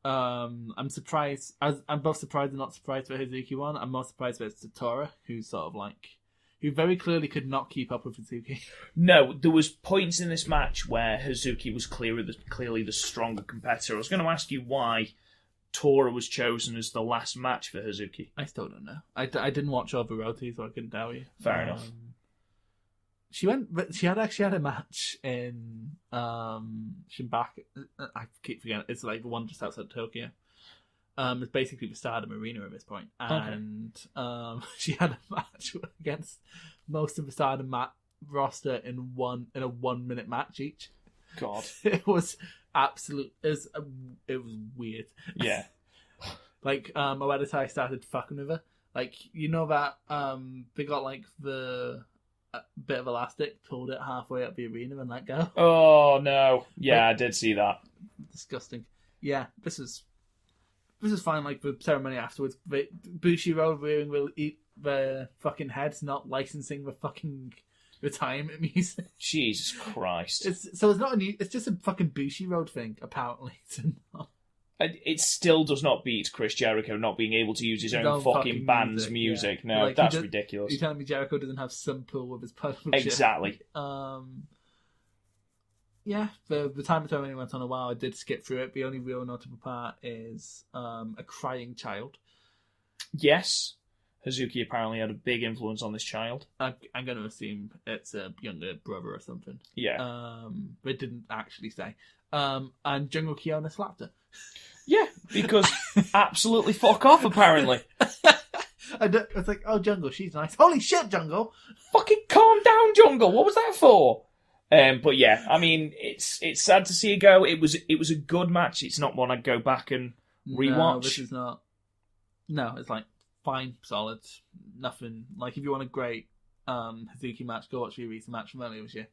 [SPEAKER 3] I'm surprised. I'm both surprised and not surprised for Hazuki one. I'm more surprised for Satora, who's sort of like... Who very clearly could not keep up with Hazuki.
[SPEAKER 1] No, there was points in this match where Hazuki was clearly the stronger competitor. I was going to ask you why Tora was chosen as the last match for Hazuki.
[SPEAKER 3] I still don't know. I didn't watch Overroti, so I couldn't tell you.
[SPEAKER 1] Fair enough.
[SPEAKER 3] She actually had a match in Shimbaka. I keep forgetting. It's like the one just outside Tokyo. It's basically the Stardom Arena at this point, and she had a match against most of the Stardom roster in a 1 minute match each.
[SPEAKER 1] God,
[SPEAKER 3] it was absolute. It was weird.
[SPEAKER 1] Yeah,
[SPEAKER 3] like Oedetai started fucking with her. Like that they got like the bit of elastic, pulled it halfway up the arena and let go.
[SPEAKER 1] Oh no! Yeah, I did see that.
[SPEAKER 3] Disgusting. Yeah, this is fine. Like the ceremony afterwards, Bushiroad rearing will eat the fucking heads, not licensing the fucking retirement music.
[SPEAKER 1] Jesus Christ!
[SPEAKER 3] It's not it's just a fucking Bushiroad thing. Apparently, it's not.
[SPEAKER 1] It still does not beat Chris Jericho not being able to use his own fucking band's music.
[SPEAKER 3] Yeah.
[SPEAKER 1] No,
[SPEAKER 3] like,
[SPEAKER 1] that's ridiculous.
[SPEAKER 3] You're telling me Jericho doesn't have some pull with his personal
[SPEAKER 1] exactly.
[SPEAKER 3] Shit? Yeah, the time it only went on a while. I did skip through it. The only real notable part is a crying child.
[SPEAKER 1] Yes, Hazuki apparently had a big influence on this child.
[SPEAKER 3] I'm going to assume it's a younger brother or something.
[SPEAKER 1] Yeah.
[SPEAKER 3] But it didn't actually say. And Jungle Kiona slapped her.
[SPEAKER 1] Yeah, because absolutely fuck off, apparently.
[SPEAKER 3] It's like, oh, Jungle, she's nice. Holy shit, Jungle!
[SPEAKER 1] Fucking calm down, Jungle. What was that for? But yeah, I mean, it's sad to see it go. It was a good match. It's not one I'd go back and rewatch.
[SPEAKER 3] No, this is not. No, it's like fine, solid, nothing. Like if you want a great Hazuki match, go watch the recent match from earlier this year.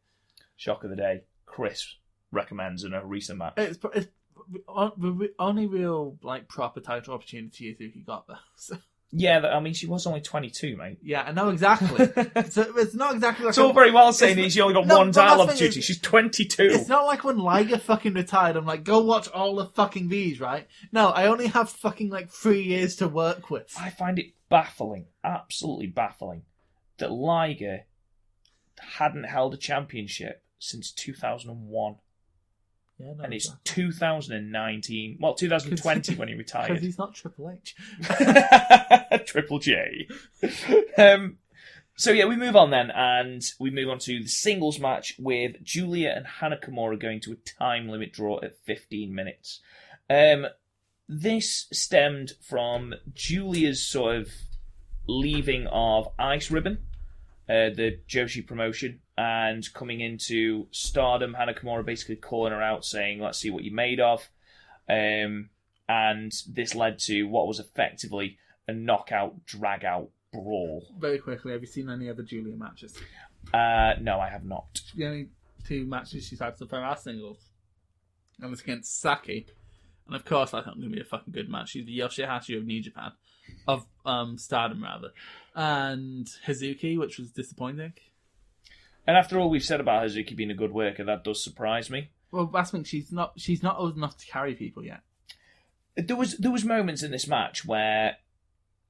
[SPEAKER 1] Shock of the day. Chris recommends a recent match.
[SPEAKER 3] It's the only real like proper title opportunity Hazuki got though. So.
[SPEAKER 1] Yeah, I mean, she was only 22, mate.
[SPEAKER 3] Yeah, I know exactly. So it's not exactly like...
[SPEAKER 1] It's all very well saying she only got one title opportunity. She's 22.
[SPEAKER 3] It's not like when Liger fucking retired, I'm like, go watch all the fucking these, right? No, I only have fucking like 3 years to work with.
[SPEAKER 1] I find it baffling, absolutely baffling, that Liger hadn't held a championship since 2001.
[SPEAKER 3] Yeah, no,
[SPEAKER 1] and it's 2019. Well, 2020 when he retired.
[SPEAKER 3] Because he's not Triple H.
[SPEAKER 1] Triple J. So yeah, we move on then, and we move on to the singles match with Julia and Hana Kimura going to a time limit draw at 15 minutes. This stemmed from Julia's sort of leaving of Ice Ribbon, the Joshi promotion, and coming into Stardom. Hana Kimura basically calling her out, saying, let's see what you're made of. And this led to what was effectively a knockout, drag-out brawl.
[SPEAKER 3] Very quickly, have you seen any other Julia matches?
[SPEAKER 1] No, I have not.
[SPEAKER 3] The only two matches she's had so far are singles. And it's against Saki. And of course, I think it's going to be a fucking good match. She's the Yoshihashi of New Japan. Of Stardom, rather. And Hazuki, which was disappointing.
[SPEAKER 1] And after all we've said about Hazuki being a good worker, that does surprise me.
[SPEAKER 3] Well, that's when she's not old enough to carry people yet.
[SPEAKER 1] There was moments in this match where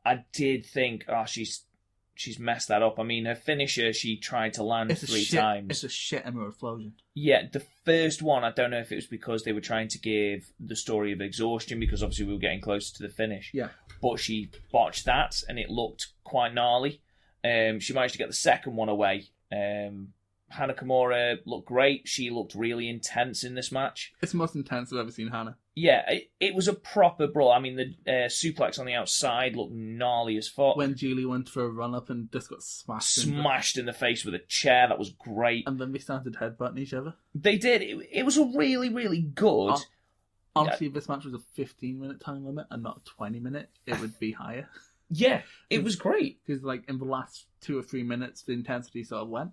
[SPEAKER 1] I did think, she's messed that up. I mean, her finisher, she tried to land three times.
[SPEAKER 3] It's a shit Emerald Explosion.
[SPEAKER 1] Yeah, the first one, I don't know if it was because they were trying to give the story of exhaustion, because obviously we were getting closer to the finish.
[SPEAKER 3] Yeah.
[SPEAKER 1] But she botched that, and it looked quite gnarly. She managed to get the second one away. Hana Kimura looked great. She looked really intense in this match.
[SPEAKER 3] It's the most intense I've ever seen Hana.
[SPEAKER 1] Yeah, it was a proper brawl. I mean, the suplex on the outside looked gnarly as fuck.
[SPEAKER 3] When Julie went for a run-up and just got
[SPEAKER 1] smashed in the face with a chair, that was great.
[SPEAKER 3] And then they started headbutting each other.
[SPEAKER 1] They did. It was a really, really good...
[SPEAKER 3] Honestly, if this match was a 15-minute time limit and not a 20-minute, it would be higher.
[SPEAKER 1] Yeah, it was great.
[SPEAKER 3] Because, like, in the last 2 or 3 minutes, the intensity sort of went.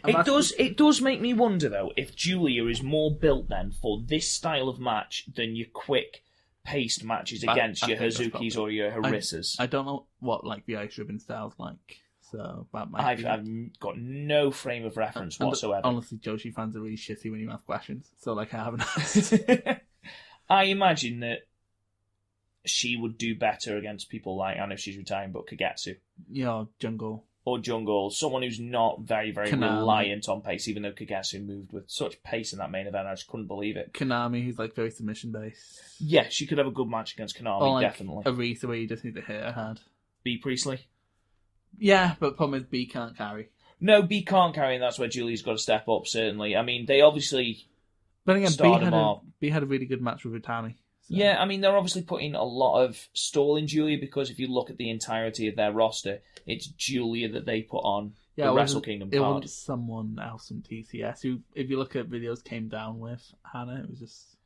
[SPEAKER 1] It does make me wonder, though, if Julia is more built, then, for this style of match than your quick-paced matches against your Hazukis or your Harissas.
[SPEAKER 3] I don't know what, like, the ice ribbon style's like, so that might
[SPEAKER 1] I've got no frame of reference whatsoever.
[SPEAKER 3] Honestly, Joshi fans are really shitty when you ask questions, so, like, I haven't asked.
[SPEAKER 1] I imagine that she would do better against people like, I know she's retiring, but Kagetsu.
[SPEAKER 3] Jungle.
[SPEAKER 1] Or Jungle, someone who's not very, very
[SPEAKER 3] Konami.
[SPEAKER 1] reliant on pace, even though Kagetsu moved with such pace in that main event, I just couldn't believe it.
[SPEAKER 3] Konami, who's like very submission-based.
[SPEAKER 1] Yeah, she could have a good match against Konami,
[SPEAKER 3] or like
[SPEAKER 1] definitely.
[SPEAKER 3] Aretha, where you just need to hit her hard.
[SPEAKER 1] B. Priestley?
[SPEAKER 3] Yeah, but the problem is B can't carry.
[SPEAKER 1] No, B can't carry, and that's where Julie's got to step up, certainly. I mean, they obviously...
[SPEAKER 3] But again, B had a really good match with Utami. So.
[SPEAKER 1] Yeah, I mean, they're obviously putting a lot of stall in Julia, because if you look at the entirety of their roster, it's Julia that they put on the Wrestle Kingdom card.
[SPEAKER 3] It wasn't someone else from TCS who, if you look at videos, came down with Hannah. It was just...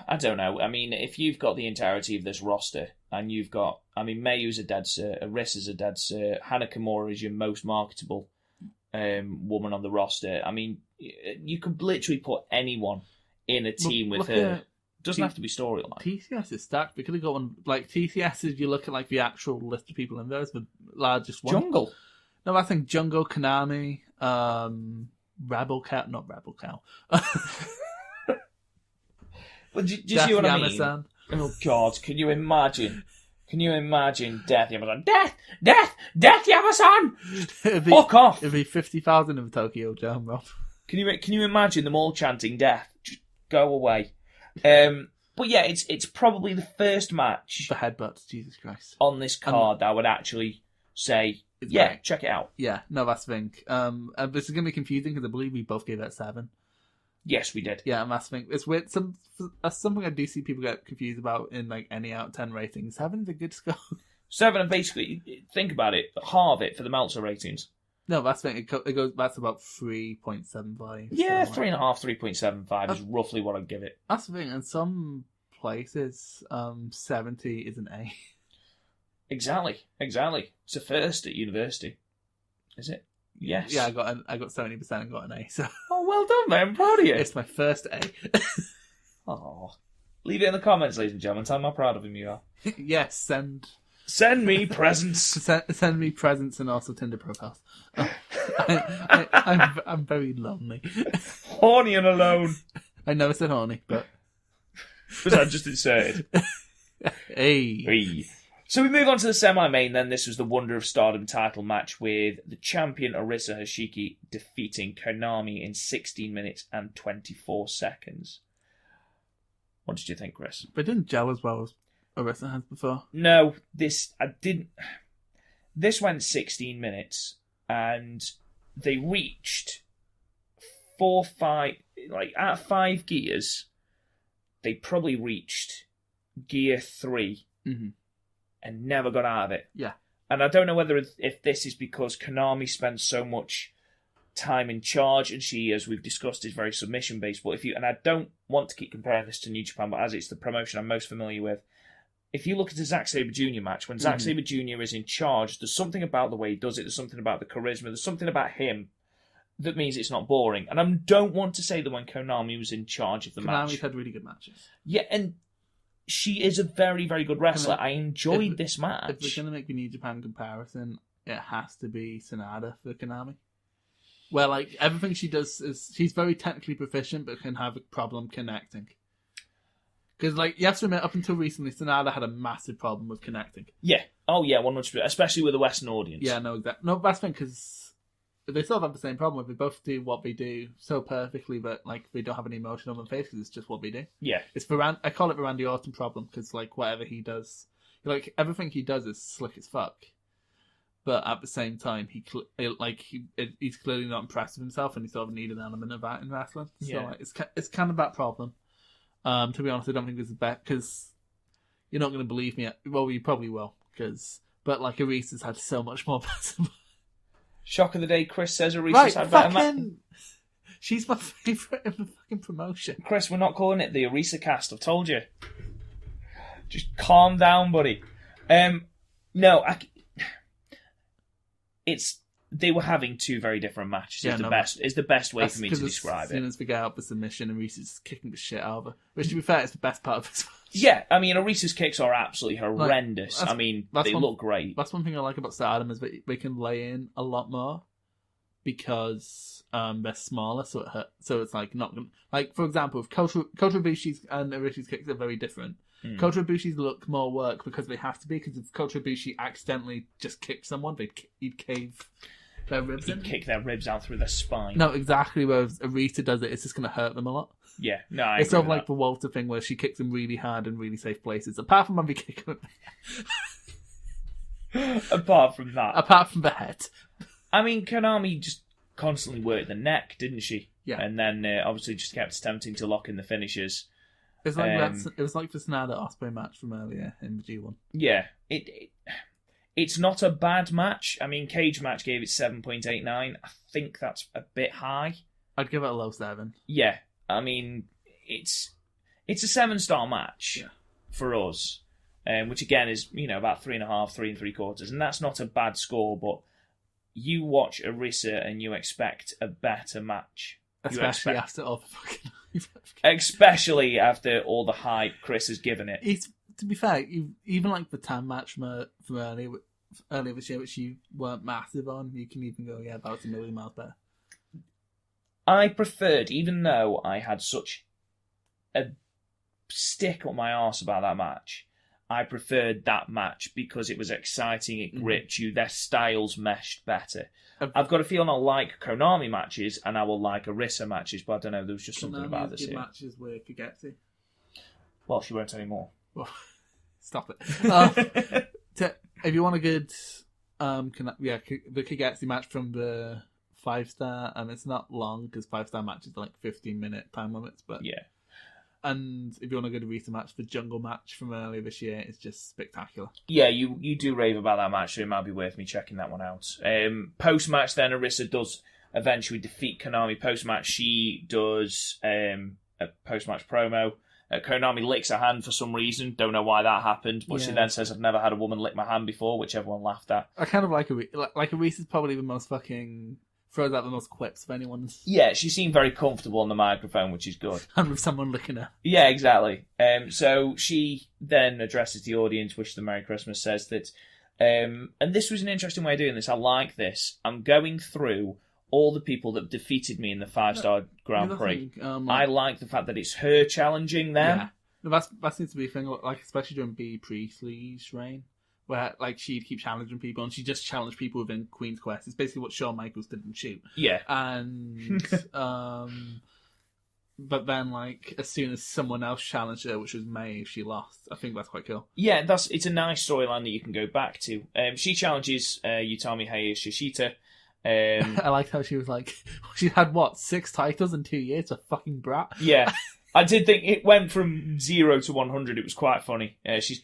[SPEAKER 1] I don't know. I mean, if you've got the entirety of this roster, and you've got... I mean, Mayu's a dead cert, Arissa's a dead cert, Hana Kimura is your most marketable woman on the roster. I mean, you could literally put anyone in a team with her. Doesn't have to be storyline.
[SPEAKER 3] TCS is stacked. We could have got one like TCS. If you look at like the actual list of people in there, it's the largest one.
[SPEAKER 1] Jungle.
[SPEAKER 3] No, I think Jungle, Konami, Rebel Cow, not Rebel Cow.
[SPEAKER 1] Well, do you see what I mean?
[SPEAKER 3] Yamasan.
[SPEAKER 1] Oh God! Can you imagine? Can you imagine Death Yamasan? Death Yamasan! Fuck off!
[SPEAKER 3] It'd be 50,000 in the Tokyo Dome, Rob.
[SPEAKER 1] Can you imagine them all chanting death? Just go away. But yeah, it's probably the first match.
[SPEAKER 3] The headbutts, Jesus Christ.
[SPEAKER 1] On this card that I would actually say,
[SPEAKER 3] great.
[SPEAKER 1] Check it out.
[SPEAKER 3] Yeah, no, that's the thing. This is going to be confusing because I believe we both gave it 7.
[SPEAKER 1] Yes, we did.
[SPEAKER 3] Yeah, and that's the thing. It's weird. That's something I do see people get confused about in like any out of 10 ratings. 7 is a good score.
[SPEAKER 1] 7, and basically, think about it, halve it for the Meltzer ratings.
[SPEAKER 3] No, that's the thing. It goes. That's about 3.75.
[SPEAKER 1] Yeah, 3.5, 3.75 is roughly what I'd give it.
[SPEAKER 3] That's the thing. In some places, 70 is an A. Exactly.
[SPEAKER 1] It's a first at university, is it? Yes.
[SPEAKER 3] Yeah, I got 70% and got an A. So.
[SPEAKER 1] Oh, well done, mate. I'm proud of you.
[SPEAKER 3] It's my first A.
[SPEAKER 1] Oh, leave it in the comments, ladies and gentlemen. Tell me how proud of him you are.
[SPEAKER 3] Yes,
[SPEAKER 1] Send me presents.
[SPEAKER 3] Send me presents and also Tinder profiles. I'm very lonely.
[SPEAKER 1] Horny and alone.
[SPEAKER 3] I never said horny, but...
[SPEAKER 1] Was that just inserted?
[SPEAKER 3] Hey.
[SPEAKER 1] So we move on to the semi-main then. This was the Wonder of Stardom title match with the champion Arisa Hoshiki defeating Konami in 16 minutes and 24 seconds. What did you think, Chris?
[SPEAKER 3] But it didn't gel as well as Arisa has before.
[SPEAKER 1] No, this went 16 minutes and they reached 5 out of 5 gears, they probably reached gear 3 and never got out of it.
[SPEAKER 3] Yeah.
[SPEAKER 1] And I don't know whether if this is because Konami spends so much time in charge, and she, as we've discussed, is very submission based. But and I don't want to keep comparing this to New Japan, but as it's the promotion I'm most familiar with, if you look at the Zack Sabre Jr. match, when Zack Sabre Jr. is in charge, there's something about the way he does it, there's something about the charisma, there's something about him that means it's not boring. And I don't want to say that when Konami was in charge of the match.
[SPEAKER 3] Konami's had really good matches.
[SPEAKER 1] Yeah, and she is a very, very good wrestler. I enjoyed this match.
[SPEAKER 3] If we're going to make a New Japan comparison, it has to be Sanada for Konami. Where, like, everything she does is... She's very technically proficient, but can have a problem connecting. Because, like, you have to admit, up until recently, Sanada had a massive problem with connecting.
[SPEAKER 1] Yeah. Oh, yeah, 100%. Especially with a Western audience.
[SPEAKER 3] Yeah, no, exactly. No, that's the thing, because they sort of have the same problem. They both do what they do so perfectly, but, like, they don't have any emotion on their faces. It's just what they do.
[SPEAKER 1] Yeah.
[SPEAKER 3] I call it the Randy Orton problem, because, like, whatever he does... Like, everything he does is slick as fuck. But at the same time, he's clearly not impressed with himself, and he sort of need an element of that in wrestling. So,
[SPEAKER 1] Yeah.
[SPEAKER 3] like, it's kind of that problem. To be honest, I don't think this is bad, because you're not going to believe me. Well, you probably will, but like Arisa's had so much more better.
[SPEAKER 1] Shock of the day, Chris says Arisa's had better match.
[SPEAKER 3] She's my favourite in the fucking promotion.
[SPEAKER 1] Chris, we're not calling it the Arisa cast, I've told you. Just calm down, buddy. No, they were having two very different matches. It's the best way for me to describe
[SPEAKER 3] as soon
[SPEAKER 1] it.
[SPEAKER 3] As we get out the submission, and Arisa's kicking the shit out of her. Which, to be fair, is the best part of this match.
[SPEAKER 1] Yeah, I mean, Arisa's kicks are absolutely horrendous.
[SPEAKER 3] Like,
[SPEAKER 1] they look great.
[SPEAKER 3] That's one thing I like about Stardom is that they can lay in a lot more because they're smaller, so it hurt. So it's like not like, for example, if Kota Ibushi's and Arishi's kicks are very different. Kota Ibushi's look more work because they have to be. Because if Kota Ibushi accidentally just kicked someone, he'd cave their ribs in.
[SPEAKER 1] He'd kick their ribs out through their spine.
[SPEAKER 3] No, exactly. Whereas Arisa does it, it's just going to hurt them a lot.
[SPEAKER 1] Yeah, no,
[SPEAKER 3] it's sort of like the Walter thing where she kicks them really hard in really safe places. Apart from when we kick them.
[SPEAKER 1] Apart from that.
[SPEAKER 3] Apart from the head.
[SPEAKER 1] I mean, Konami just constantly worked the neck, didn't she?
[SPEAKER 3] Yeah.
[SPEAKER 1] And then obviously just kept attempting to lock in the finishers.
[SPEAKER 3] It was like the Sanada Ospreay match from earlier in the G1.
[SPEAKER 1] Yeah, it's not a bad match. I mean, Cage Match gave it 7.89. I think that's a bit high.
[SPEAKER 3] I'd give it a low 7.
[SPEAKER 1] Yeah, I mean, it's a 7-star match for us, which again is about 3.5, 3 3/4, and that's not a bad score. But you watch Arisa and you expect a better match.
[SPEAKER 3] Especially after all the fucking...
[SPEAKER 1] Especially after all the hype Chris has given it.
[SPEAKER 3] To be fair, even like the Tam match from earlier this year, which you weren't massive on, you can even go, yeah, that was a million miles better.
[SPEAKER 1] I preferred, even though I had such a stick up my arse about that match, I preferred that match because it was exciting, it gripped you, their styles meshed better. I've got a feeling I'll like Konami matches and I will like Arisa matches, but I don't know, there was just something about this here.
[SPEAKER 3] Matches with Kagetsu.
[SPEAKER 1] Well, she won't anymore.
[SPEAKER 3] Well, stop it. If you want a good, the Kagetsu match from the 5-star, and it's not long because 5-star matches are like 15-minute time limits, but
[SPEAKER 1] yeah. And
[SPEAKER 3] if you want a good Arisa match, the Jungle match from earlier this year is just spectacular.
[SPEAKER 1] Yeah, you do rave about that match, so it might be worth me checking that one out. Post-match then, Arisa does eventually defeat Konami. Post-match, she does a post-match promo. Konami licks her hand for some reason. Don't know why that happened, but she then says, I've never had a woman lick my hand before, which everyone laughed at.
[SPEAKER 3] I kind of like Arisa. Like Arisa's probably the most fucking... throws out the most quips of anyone's...
[SPEAKER 1] Yeah, she seemed very comfortable on the microphone, which is good.
[SPEAKER 3] And with someone looking at her.
[SPEAKER 1] Yeah, exactly. So she then addresses the audience, wishes them Merry Christmas, says that... and this was an interesting way of doing this. I like this. I'm going through all the people that defeated me in the 5-star Grand Prix. I like the fact that it's her challenging them.
[SPEAKER 3] Yeah. No, that seems to be a thing, like, especially during B. Priestley's reign. Where, like, she'd keep challenging people, and she just challenged people within Queen's Quest. It's basically what Shawn Michaels did in Shoot.
[SPEAKER 1] Yeah.
[SPEAKER 3] And, but then, like, as soon as someone else challenged her, which was May, she lost. I think that's quite cool.
[SPEAKER 1] Yeah, it's a nice storyline that you can go back to. She challenges Utami Hayashishita.
[SPEAKER 3] I liked how she was like, she had, 6 titles in 2 years? A fucking brat.
[SPEAKER 1] Yeah. I did think it went from 0 to 100. It was quite funny. She's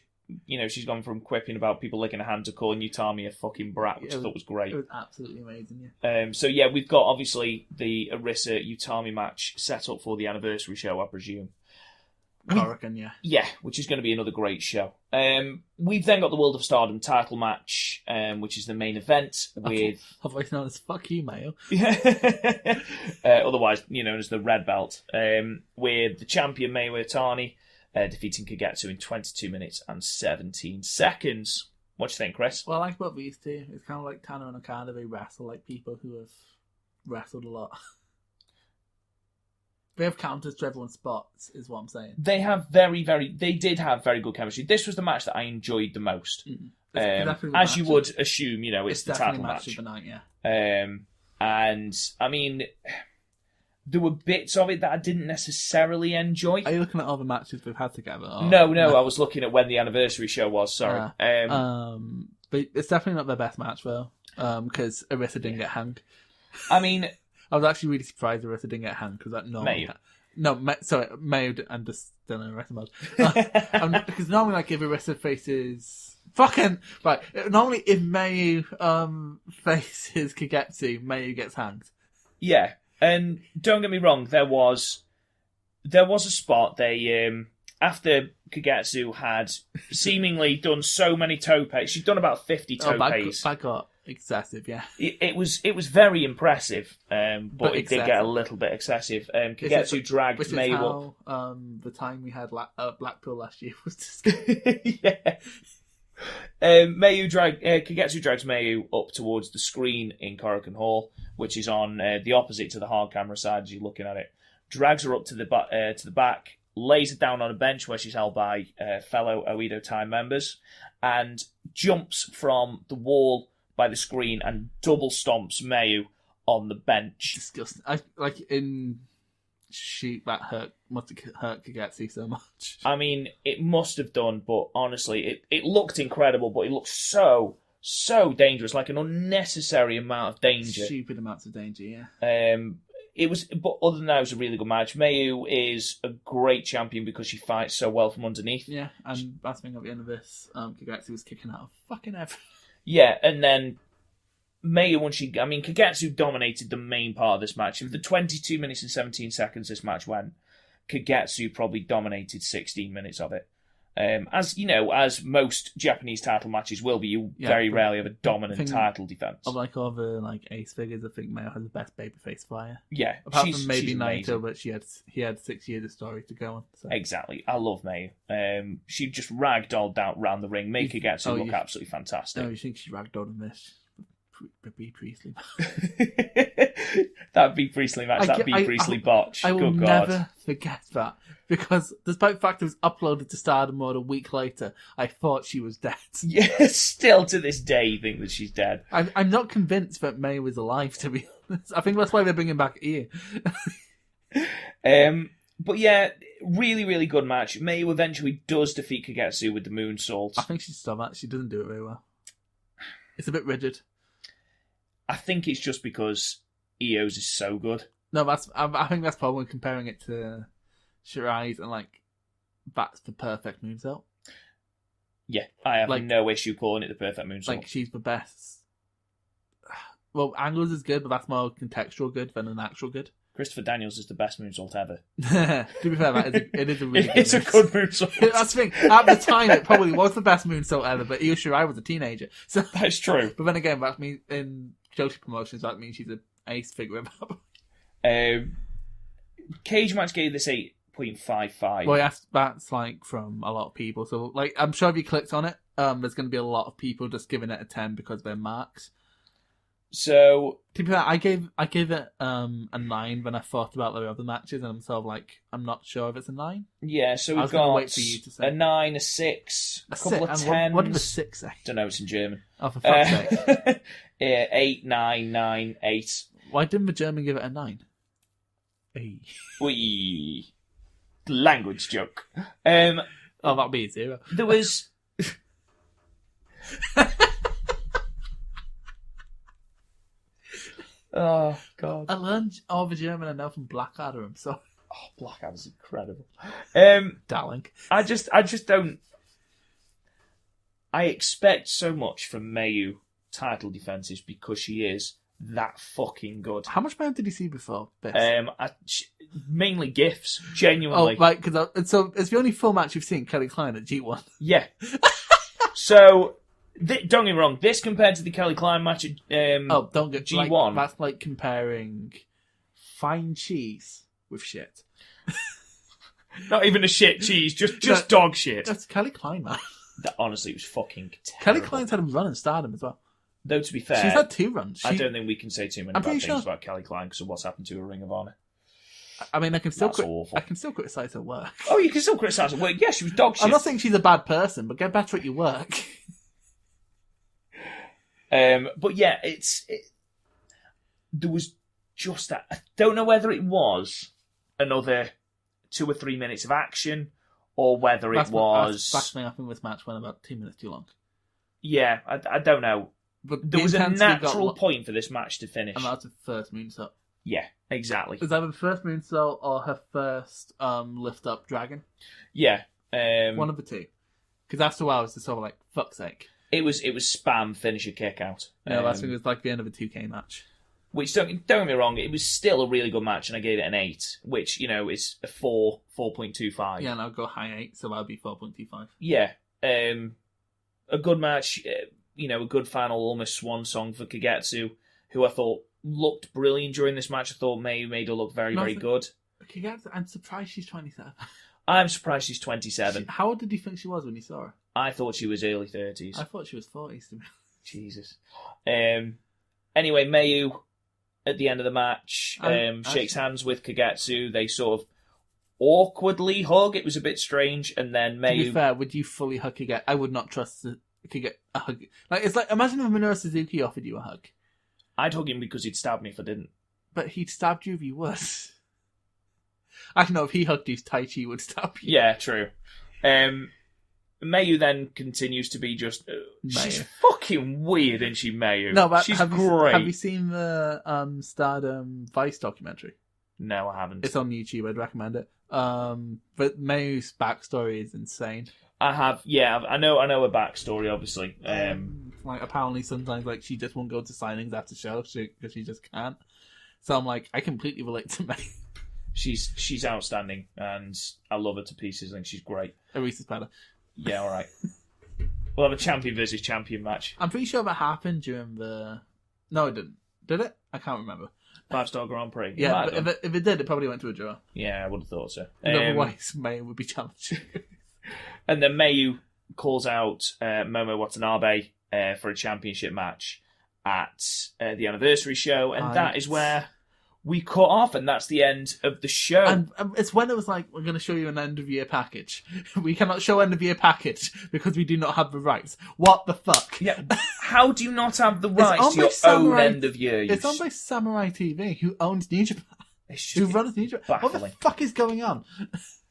[SPEAKER 1] gone from quipping about people licking a hand to calling Utami a fucking brat, which I thought was great.
[SPEAKER 3] It was absolutely amazing, yeah.
[SPEAKER 1] So yeah, we've got obviously the Arisa Utami match set up for the anniversary show, I presume.
[SPEAKER 3] Korakuen, yeah.
[SPEAKER 1] Yeah, which is going to be another great show. We've then got the World of Stardom title match, which is the main event with...
[SPEAKER 3] Otherwise known as Fuck You, Mayo.
[SPEAKER 1] Otherwise, known as the Red Belt. With the champion Mayu Iwatani defeating Kagetsu in 22 minutes and 17 seconds. What do you think, Chris?
[SPEAKER 3] Well, I like about these two. It's kind of like Tanner and Okada. They wrestle like people who have wrestled a lot. They have counters to everyone's spots, is what I'm saying.
[SPEAKER 1] They did have very good chemistry. This was the match that I enjoyed the most. As you would assume, it's the title match.
[SPEAKER 3] Of the night, yeah.
[SPEAKER 1] And, I mean, there were bits of it that I didn't necessarily enjoy.
[SPEAKER 3] Are you looking at all the matches we've had together? Or...
[SPEAKER 1] No, I was looking at when the anniversary show was, sorry.
[SPEAKER 3] But it's definitely not their best match, though, because Arisa didn't get hung.
[SPEAKER 1] I mean...
[SPEAKER 3] I was actually really surprised Arisa didn't get hung, because that normally... Mayu and just don't know the rest of them. Because normally, like, if Arisa faces... Right. Normally, if Mayu faces Kagetsu, Mayu gets hanged.
[SPEAKER 1] Yeah. And don't get me wrong, there was a spot they after Kagetsu had seemingly done so many topes. She'd done about 50 topes.
[SPEAKER 3] That got excessive, yeah.
[SPEAKER 1] It was very impressive, but it did get a little bit excessive. Kagetsu dragged Mayu up.
[SPEAKER 3] The time we had Blackpool last year was just
[SPEAKER 1] yeah. Kagetsu drags Mayu up towards the screen in Korakuen Hall, which is on the opposite to the hard camera side as you're looking at it. Drags her up to the back, lays her down on a bench where she's held by fellow Oedo Time members, and jumps from the wall by the screen and double stomps Mayu on the bench.
[SPEAKER 3] Disgusting. Must have hurt Kagetsu so much.
[SPEAKER 1] I mean, it must have done, but honestly, it looked incredible, but it looked so dangerous, like an unnecessary amount of danger.
[SPEAKER 3] Stupid amounts of danger, yeah.
[SPEAKER 1] But other than that, it was a really good match. Mayu is a great champion because she fights so well from underneath.
[SPEAKER 3] Yeah, and last thing at the end of this, Kagetsu was kicking out of fucking everything.
[SPEAKER 1] Yeah, and then Mayu, Kagetsu dominated the main part of this match. For the 22 minutes and 17 seconds this match went, Kagetsu probably dominated 16 minutes of it. As most Japanese title matches will be, you very rarely have a dominant title defense.
[SPEAKER 3] Of like all the ace figures, I think Mayu has the best babyface flyer.
[SPEAKER 1] Yeah,
[SPEAKER 3] apart from maybe Naito, but he had 6 years of story to go on. So.
[SPEAKER 1] Exactly, I love Mayu. She just ragdolled out round the ring, make Kagetsu look absolutely fantastic.
[SPEAKER 3] No, you think she ragdolled in this? Bea Priestley.
[SPEAKER 1] That Bea Priestley match, Bea Priestley botch.
[SPEAKER 3] I will never forget that, because despite the fact it was uploaded to Stardom Mode a week later, I thought she was dead.
[SPEAKER 1] Yeah, still to this day you think that she's dead.
[SPEAKER 3] I'm not convinced that May was alive, to be honest. I think that's why they're bringing back Ian.
[SPEAKER 1] But yeah, really, really good match. Mayu eventually does defeat Kagetsu with the moonsault.
[SPEAKER 3] I think she's still that. She doesn't do it very well. It's a bit rigid.
[SPEAKER 1] I think it's just because Io's is so good.
[SPEAKER 3] No, I think that's probably comparing it to Shirai's and that's the perfect moonsault.
[SPEAKER 1] Yeah, I have no issue calling it the perfect moonsault.
[SPEAKER 3] She's the best. Well, Angles is good, but that's more contextual good than an actual good.
[SPEAKER 1] Christopher Daniels is the best moonsault ever.
[SPEAKER 3] To be fair, it is a really good
[SPEAKER 1] It's a good moonsault.
[SPEAKER 3] That's the thing. At the time, it probably was the best moonsault ever, but Io Shirai was a teenager. So
[SPEAKER 1] that's true.
[SPEAKER 3] But then again, that means in Joshi promotions, that means she's an ace figure.
[SPEAKER 1] Cage Match gave this 8.55.
[SPEAKER 3] Well, that's from a lot of people. So I'm sure if you clicked on it, there's going to be a lot of people just giving it a 10 because they're marks.
[SPEAKER 1] So
[SPEAKER 3] to be fair, I gave it a 9 when I thought about the other matches, and I'm sort of I'm not sure if it's a 9.
[SPEAKER 1] Yeah, so we've got wait for you to say. A 9, a 6, a couple of 10s.
[SPEAKER 3] What did the 6 say?
[SPEAKER 1] Don't know, it's in German.
[SPEAKER 3] Oh, for fuck's sake.
[SPEAKER 1] 8, 9, 9, 8.
[SPEAKER 3] Why didn't the German give it a 9?
[SPEAKER 1] Wee. Language joke.
[SPEAKER 3] That'll be a 0.
[SPEAKER 1] There was... Oh, God.
[SPEAKER 3] I learned all the German I know from Blackadder, I'm sorry.
[SPEAKER 1] Oh, Blackadder's incredible.
[SPEAKER 3] Darling.
[SPEAKER 1] I just don't... I expect so much from Mayu title defenses because she is that fucking good.
[SPEAKER 3] How much Mayo did you see before this?
[SPEAKER 1] Mainly GIFs, genuinely.
[SPEAKER 3] Oh, right, because so it's the only full match you've seen Kelly Klein at G1.
[SPEAKER 1] Yeah. So, don't get me wrong, this compared to the Kelly Klein match at
[SPEAKER 3] don't get
[SPEAKER 1] G1.
[SPEAKER 3] That's like comparing fine cheese with shit.
[SPEAKER 1] Not even a shit cheese, just dog shit.
[SPEAKER 3] That's Kelly Klein, man.
[SPEAKER 1] That honestly was fucking terrible.
[SPEAKER 3] Kelly Klein's had a run in Stardom as well.
[SPEAKER 1] Though, to be fair,
[SPEAKER 3] she's had 2 runs.
[SPEAKER 1] I don't think we can say too many bad things
[SPEAKER 3] sure.
[SPEAKER 1] about Kelly Klein because of what's happened to her Ring of Honor.
[SPEAKER 3] I mean, I can still
[SPEAKER 1] awful.
[SPEAKER 3] criticize her work.
[SPEAKER 1] Oh, you can still criticize her work. Yeah, she was dog shit.
[SPEAKER 3] I'm not saying she's a bad person, but get better at your work.
[SPEAKER 1] But yeah, there was just that. I don't know whether it was another 2 or 3 minutes of action, or whether it was.
[SPEAKER 3] That's me. I think this match went about 2 minutes too long.
[SPEAKER 1] Yeah, I don't know.
[SPEAKER 3] But
[SPEAKER 1] there was a natural point for this match to finish.
[SPEAKER 3] And that's the first moonsault.
[SPEAKER 1] Yeah, exactly.
[SPEAKER 3] Was that the first moonsault or her first lift up dragon?
[SPEAKER 1] Yeah.
[SPEAKER 3] One of the two. Because after a while, it was just sort of like, fuck's sake.
[SPEAKER 1] It was spam finisher kick out.
[SPEAKER 3] Yeah, I think it was like the end of a 2K match.
[SPEAKER 1] Which, don't get me wrong, it was still a really good match, and I gave it an 8, which, is a 4.25.
[SPEAKER 3] Yeah, and I'll go high 8, so that'll be 4.25.
[SPEAKER 1] Yeah. A good match, a good final, almost swan song for Kagetsu, who I thought looked brilliant during this match. I thought Mayu made her look very, very good.
[SPEAKER 3] Kagetsu, I'm surprised she's 27.
[SPEAKER 1] I'm surprised she's 27.
[SPEAKER 3] How old did you think she was when you saw her?
[SPEAKER 1] I thought she was early 30s.
[SPEAKER 3] I thought she was 40s to me.
[SPEAKER 1] Jesus. Anyway, Mayu, at the end of the match, shakes hands with Kagetsu. They sort of awkwardly hug. It was a bit strange. And then Mayu...
[SPEAKER 3] To be fair, would you fully hug Kagetsu? I would not trust Kagetsu a hug. Like, it's like, imagine if Minoru Suzuki offered you a hug.
[SPEAKER 1] I'd hug him because he'd stab me if I didn't.
[SPEAKER 3] But he'd stabbed you if you would. I don't know, if he hugged you, Tai Chi would stab you.
[SPEAKER 1] Yeah, true. Mayu then continues to be just... she's fucking weird, isn't she, Mayu?
[SPEAKER 3] No, but
[SPEAKER 1] she's
[SPEAKER 3] great.
[SPEAKER 1] Have
[SPEAKER 3] you seen the Stardom Vice documentary?
[SPEAKER 1] No, I haven't.
[SPEAKER 3] It's on YouTube, I'd recommend it. But Mayu's backstory is insane.
[SPEAKER 1] I have, yeah, I know her backstory, obviously.
[SPEAKER 3] Like, apparently sometimes, like, she just won't go to signings after shows because she just can't. So I'm like, I completely relate to Mayu.
[SPEAKER 1] She's outstanding, and I love her to pieces. I think she's great.
[SPEAKER 3] Arisa's better.
[SPEAKER 1] Yeah, all right. We'll have a champion versus champion match.
[SPEAKER 3] I'm pretty sure that happened during the... No, it didn't. Did it? I can't remember.
[SPEAKER 1] 5-star Grand Prix.
[SPEAKER 3] Yeah, but if it did, it probably went to a draw.
[SPEAKER 1] Yeah, I would have thought so.
[SPEAKER 3] Otherwise, Mayu would be challenged.
[SPEAKER 1] And then Mayu calls out Momo Watanabe for a championship match at the anniversary show, and that is where we cut off, and that's the end of the show.
[SPEAKER 3] And it's when it was like, we're going to show you an end-of-year package. We cannot show end-of-year package because we do not have the rights. What the fuck?
[SPEAKER 1] Yeah, how do you not have the rights to your own end-of-year?
[SPEAKER 3] It's owned by Samurai TV, who owns New Japan. Who runs New Japan.
[SPEAKER 1] Baffling.
[SPEAKER 3] What the fuck is going on?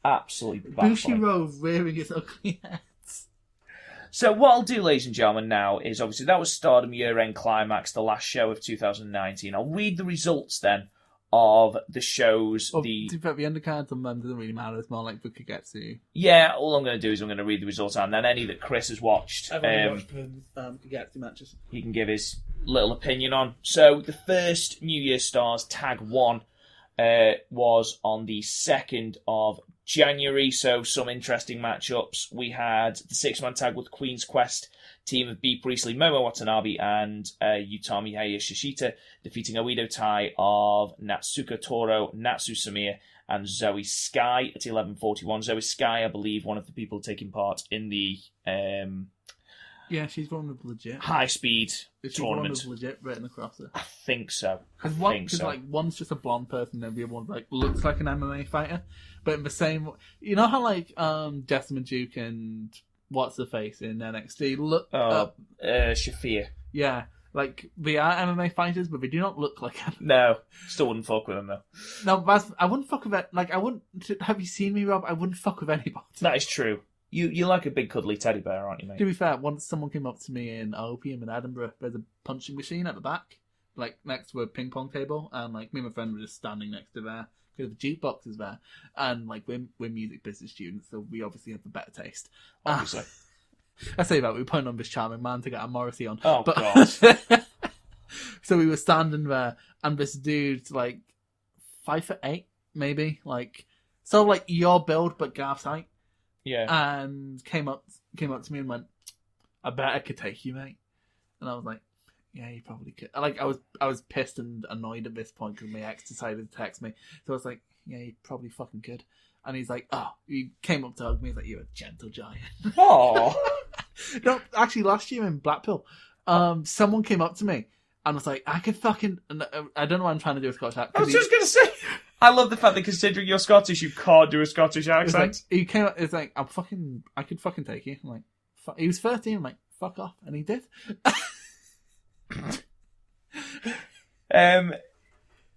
[SPEAKER 1] Absolutely baffling.
[SPEAKER 3] Bushiroad rearing its ugly head.
[SPEAKER 1] So what I'll do, ladies and gentlemen, now is obviously that was Stardom Year End Climax, the last show of 2019. I'll read the results then of the shows.
[SPEAKER 3] Well, the undercards on them doesn't really matter. It's more like for Kagetsu.
[SPEAKER 1] Yeah, all I'm going to do is I'm going to read the results and then any that Chris has watched.
[SPEAKER 3] I've only watched Kagetsu matches.
[SPEAKER 1] He can give his little opinion on. So the first New Year Stars Tag 1 was on the 2nd of January, so some interesting matchups. We had the 6-man tag with Queen's Quest team of B. Priestley, Momo Watanabe, and Utami Hayashishita, defeating Oedo Tai of Natsuka Toro, Natsu Samir, and Zoe Sky at 11:41. Zoe Sky, I believe, one of the people taking part in the
[SPEAKER 3] yeah, she's one of the legit
[SPEAKER 1] high speed tournament.
[SPEAKER 3] One of legit written across it.
[SPEAKER 1] I think so.
[SPEAKER 3] Because like one's just a blonde person, and the other one like looks like an MMA fighter, but in the same. You know how like Jessamine Duke and what's the face in NXT look?
[SPEAKER 1] Shafir.
[SPEAKER 3] Yeah, like they are MMA fighters, but they do not look like them.
[SPEAKER 1] No, still wouldn't fuck with them though.
[SPEAKER 3] No, I wouldn't fuck with it. Like I wouldn't. Have you seen me, Rob? I wouldn't fuck with anybody.
[SPEAKER 1] That is true. You like a big cuddly teddy bear, aren't you, mate?
[SPEAKER 3] To be fair, once someone came up to me in Opium in Edinburgh, there's a punching machine at the back, like next to a ping pong table, and like me and my friend were just standing next to there because the jukebox is there, and like we're music business students, so we obviously have the better taste.
[SPEAKER 1] Obviously,
[SPEAKER 3] I say that we were putting on this charming man to get our Morrissey on.
[SPEAKER 1] Oh
[SPEAKER 3] but,
[SPEAKER 1] God!
[SPEAKER 3] So we were standing there, and this dude, like 5'8", maybe, like so, like your build but Garth's height, and came up to me and went, "I bet I could take you, mate." And I was like, "Yeah, you probably could." Like I was pissed and annoyed at this point because my ex decided to text me, so I was like, "Yeah, you probably fucking could." And he's like, "Oh," he came up to hug me. He's like, "You're a gentle giant."
[SPEAKER 1] Oh.
[SPEAKER 3] No, actually, last year in Blackpool, someone came up to me and was like, "I could fucking..." I don't know what I'm trying to do with Scottish accent.
[SPEAKER 1] I was just going to say, I love the fact that considering you're Scottish, you can't do a Scottish accent.
[SPEAKER 3] Like, he came up, it's like, I could fucking take you. I'm like, he was 13, I'm like, fuck off. And he did.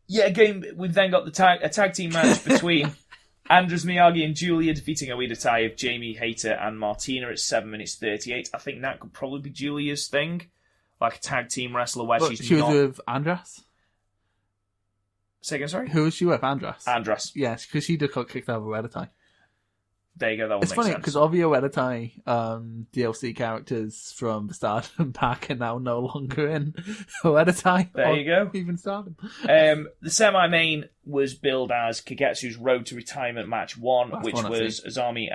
[SPEAKER 1] Yeah, again, we've then got a tag team match between Andres Miyagi and Julia defeating Oida Tai of Jamie Hayter and Martina at 7 minutes 38. I think that could probably be Julia's thing. Like a tag team wrestler where
[SPEAKER 3] she was with Andras?
[SPEAKER 1] Say again, sorry?
[SPEAKER 3] Who was she with? Andras?
[SPEAKER 1] Andras.
[SPEAKER 3] Yes, because she just got kicked out of Oida Tai.
[SPEAKER 1] There you go, that one
[SPEAKER 3] it's
[SPEAKER 1] makes
[SPEAKER 3] funny,
[SPEAKER 1] sense.
[SPEAKER 3] because all the Oida Tai DLC characters from the Stardom pack are now no longer in Oida Tai.
[SPEAKER 1] There you go.
[SPEAKER 3] Even Stardom.
[SPEAKER 1] The semi-main was billed as Kagetsu's Road to Retirement Match 1,
[SPEAKER 3] Last
[SPEAKER 1] which
[SPEAKER 3] one,
[SPEAKER 1] was Azumi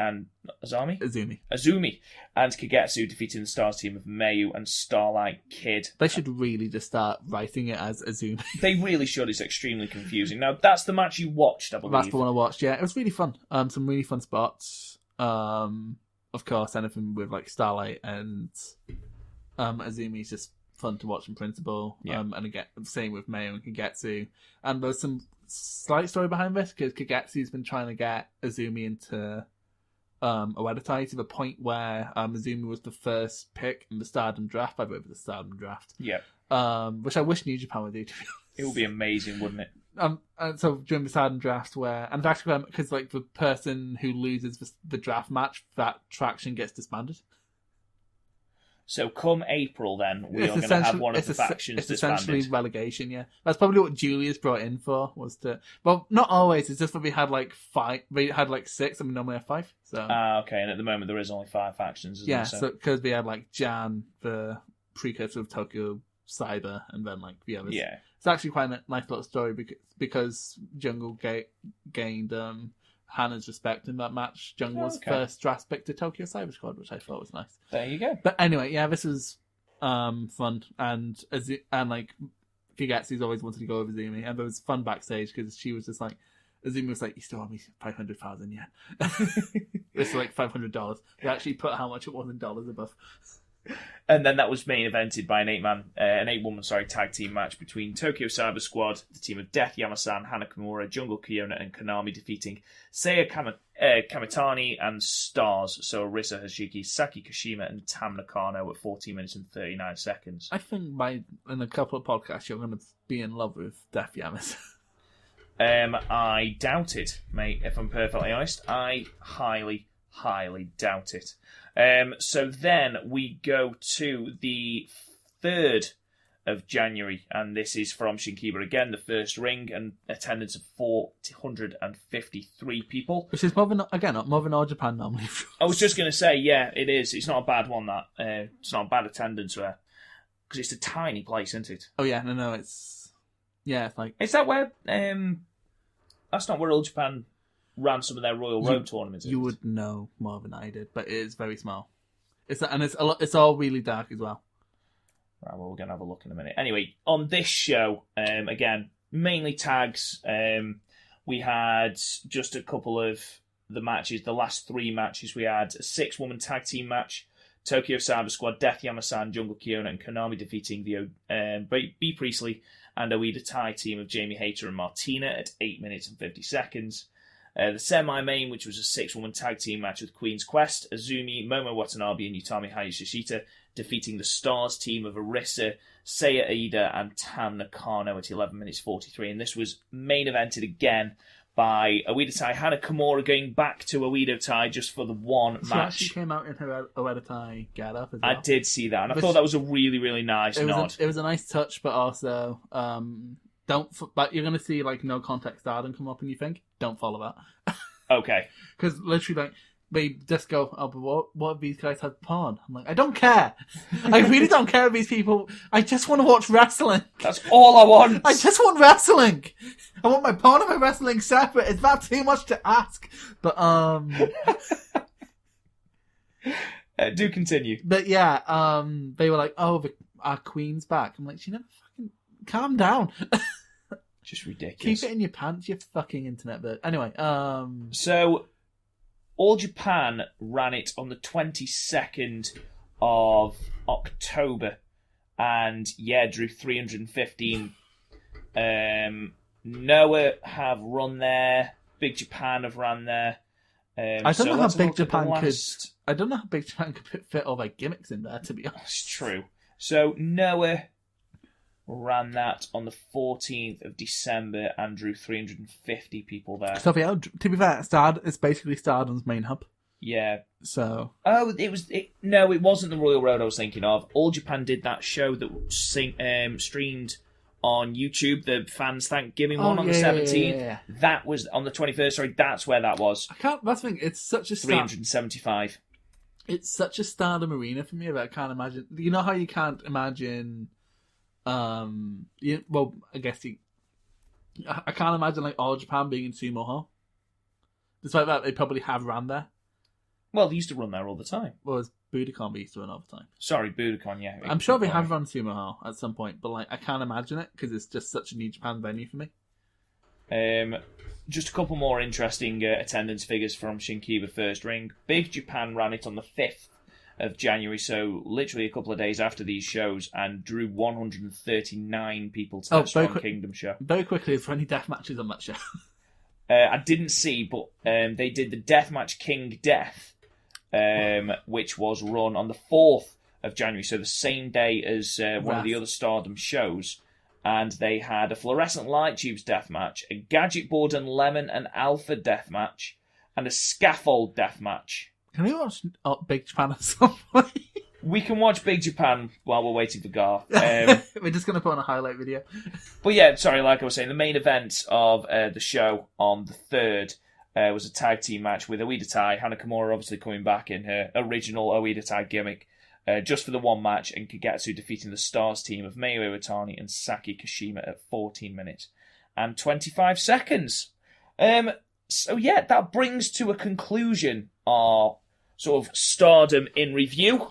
[SPEAKER 3] Azumi.
[SPEAKER 1] and Kagetsu defeating the Stars team of Mayu and Starlight Kid.
[SPEAKER 3] They should really just start writing it as Azumi.
[SPEAKER 1] They really should. It's extremely confusing. Now, that's the match you watched, I believe.
[SPEAKER 3] That's the one I watched, yeah. It was really fun. Some really fun spots. Of course, anything with like Starlight and Azumi is just fun to watch in principle.
[SPEAKER 1] Yeah.
[SPEAKER 3] And again, same with Mayu and Kagetsu. And there's some slight story behind this, because Kagetsu's been trying to get Azumi into Oida Tai to the point where Azumi was the first pick in the Stardom draft. I voted for the Stardom draft.
[SPEAKER 1] Yeah.
[SPEAKER 3] Which I wish New Japan would do, to be honest.
[SPEAKER 1] It would be amazing, wouldn't it?
[SPEAKER 3] And so during the Stardom draft, and actually because like the person who loses the draft match, that traction gets disbanded.
[SPEAKER 1] So come April, then we are going to have one of the factions
[SPEAKER 3] It's
[SPEAKER 1] disbanded.
[SPEAKER 3] essentially relegation. Yeah, that's probably what Julia's brought in for, was to. Well, not always. It's just that we had like 5. We had like 6, and we normally have 5. So
[SPEAKER 1] okay. And at the moment, there is only 5 factions. Isn't
[SPEAKER 3] yeah,
[SPEAKER 1] there?
[SPEAKER 3] so because we had like Jan, the precursor of Tokyo Cyber, and then like the others.
[SPEAKER 1] Yeah.
[SPEAKER 3] It's actually quite a nice little story because Jungle gained Hannah's respect in that match. Jungle was first draft pick to Tokyo Cyber Squad, which I thought was nice.
[SPEAKER 1] There you go.
[SPEAKER 3] But anyway, yeah, this was fun, and like Kagetsu's always wanted to go over Azumi, and there was fun backstage because she was just like, Azumi was like, "You still owe me 500,000 yet?" It's like $500. They actually put how much it was in dollars above.
[SPEAKER 1] And then that was main evented by an 8-woman tag team match between Tokyo Cyber Squad, the team of Death Yamasan, Hana Kimura, Jungle Kiona, and Konami, defeating Seiya Kamitani and Stars, so Arisa Hashiki, Saki Kashima, and Tam Nakano at 14 minutes and 39 seconds.
[SPEAKER 3] I think in a couple of podcasts you're going to be in love with Death Yamasan.
[SPEAKER 1] I doubt it, mate, if I'm perfectly honest. I highly doubt it. So then we go to the 3rd of January, and this is from Shinkiba again, the first ring, and attendance of 453 people.
[SPEAKER 3] Which is more than All Japan normally.
[SPEAKER 1] I was just going to say, yeah, it is. It's not a bad one, that. It's not a bad attendance there. Because it's a tiny place, isn't it?
[SPEAKER 3] Oh, yeah, no, it's... Yeah, it's like...
[SPEAKER 1] Is that where... that's not where All Japan ran some of their Royal Road tournaments.
[SPEAKER 3] You would know more than I did, but it is very small. It's all really dark as well.
[SPEAKER 1] Right, well, we're going to have a look in a minute. Anyway, on this show, again, mainly tags. We had just a couple of the matches. The last 3 matches, we had a 6-woman tag team match. Tokyo Cyber Squad, Death Yamasan, Jungle Kiona, and Konami defeating the B. Priestley and Oida Tai team of Jamie Hayter and Martina at 8 minutes and 50 seconds. The semi-main, which was a 6-woman tag team match with Queen's Quest, Azumi, Momo Watanabe, and Utami Hayashishita, defeating the Stars team of Arisa, Seiya Aida, and Tam Nakano at 11 minutes 43. And this was main evented again by Oida Tai, Hana Kimura going back to Oida Tai just for the one match.
[SPEAKER 3] She came out in her Oida Tai get-up as well.
[SPEAKER 1] I did see that, and I thought that was a really, really nice nod.
[SPEAKER 3] It was a nice touch, but also... but you're going to see like no contact Stardom come up, and you think, don't follow that.
[SPEAKER 1] Okay.
[SPEAKER 3] Because literally, like, they just go, oh, but what if these guys have porn? I'm like, I don't care. I really don't care if these people. I just want to watch wrestling.
[SPEAKER 1] That's all I want.
[SPEAKER 3] I just want wrestling. I want my porn and my wrestling separate. Is that too much to ask? But
[SPEAKER 1] do continue.
[SPEAKER 3] But yeah, they were like, oh, our queen's back. I'm like, she never fucking calm down.
[SPEAKER 1] Just ridiculous.
[SPEAKER 3] Keep it in your pants, you fucking internet bird. Anyway,
[SPEAKER 1] so All Japan ran it on the 22nd of October, and drew 315. Noah have run there. Big Japan have run there.
[SPEAKER 3] I don't know how Big Japan could. I don't know how Big Japan could fit all their gimmicks in there. To be honest,
[SPEAKER 1] it's true. So Noah ran that on the 14th of December and drew 350 people there.
[SPEAKER 3] So yeah, to be fair, it's basically Stardom's main hub.
[SPEAKER 1] Yeah.
[SPEAKER 3] So.
[SPEAKER 1] Oh, no, it wasn't the Royal Road I was thinking of. All Japan did that show that streamed on YouTube, the fans Thanksgiving one on the 17th.
[SPEAKER 3] Yeah.
[SPEAKER 1] That was on the 21st. Sorry, that's where that was.
[SPEAKER 3] That's the thing. It's such a
[SPEAKER 1] 375.
[SPEAKER 3] It's such a Stardom arena for me that I can't imagine. You know how you can't imagine. I guess I can't imagine like All Japan being in Sumo Hall. Despite that, they probably have ran there.
[SPEAKER 1] Well, they used to run there all the time.
[SPEAKER 3] Whereas Budokan used to run all the time.
[SPEAKER 1] Sorry, Budokan, yeah.
[SPEAKER 3] I'm sure they have run Sumo Hall at some point, but like I can't imagine it because it's just such a New Japan venue for me.
[SPEAKER 1] Just a couple more interesting attendance figures from Shinkiba First Ring. Big Japan ran it on the 5th of January, so literally a couple of days after these shows, and drew 139 people to the Strong Kingdom show.
[SPEAKER 3] Very quickly, is there any death matches on that show?
[SPEAKER 1] I didn't see, but they did the Deathmatch King Death, which was run on the 4th of January, so the same day as one of the other Stardom shows, and they had a Fluorescent Light Tubes death match, a Gadget Board and Lemon and Alpha death match, and a Scaffold death match.
[SPEAKER 3] Can we watch Big Japan at some point?
[SPEAKER 1] We can watch Big Japan while we're waiting for Garth.
[SPEAKER 3] We're just going to put on a highlight video.
[SPEAKER 1] But yeah, sorry, like I was saying, the main event of the show on the 3rd was a tag team match with Oida Tai, Hana Kimura obviously coming back in her original Oida Tai gimmick, just for the one match, and Kagetsu defeating the Stars team of Mayu Iwatani and Saki Kashima at 14 minutes and 25 seconds. So yeah, that brings to a conclusion our sort of Stardom in review.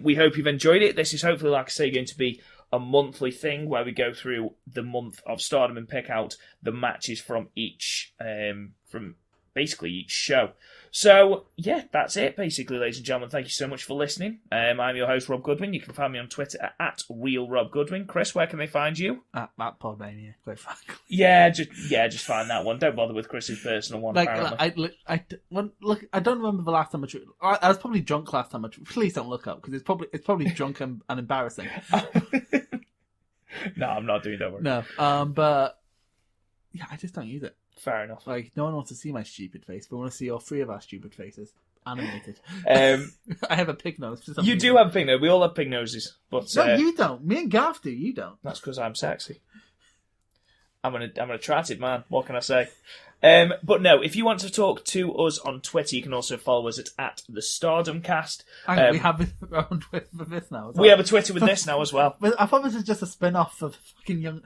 [SPEAKER 1] We hope you've enjoyed it. This is hopefully, like I say, going to be a monthly thing where we go through the month of Stardom and pick out the matches from each, from basically each show. So, yeah, that's it, basically, ladies and gentlemen. Thank you so much for listening. I'm your host, Rob Goodwin. You can find me on Twitter at RealRobGoodwin. Chris, where can they find you?
[SPEAKER 3] At Podmania, quite frankly.
[SPEAKER 1] Yeah, just find that one. Don't bother with Chris's personal one, apparently.
[SPEAKER 3] I don't remember the last time I was probably drunk last time. Please don't look up, because it's probably drunk and embarrassing.
[SPEAKER 1] No, I'm not doing that.
[SPEAKER 3] No, but yeah, I just don't use it.
[SPEAKER 1] Fair enough.
[SPEAKER 3] Like, no one wants to see my stupid face, but want to see all three of our stupid faces animated. I have a pig nose.
[SPEAKER 1] You do have a pig nose. We all have pig noses. But
[SPEAKER 3] no, you don't. Me and Garth do. You don't.
[SPEAKER 1] That's because I'm sexy. I'm an attractive man. What can I say? But no, if you want to talk to us on Twitter, you can also follow us at the Stardom Cast.
[SPEAKER 3] We have our own Twitter for this now.
[SPEAKER 1] We have a Twitter with this now as well.
[SPEAKER 3] But I thought this was just a spin-off of fucking young.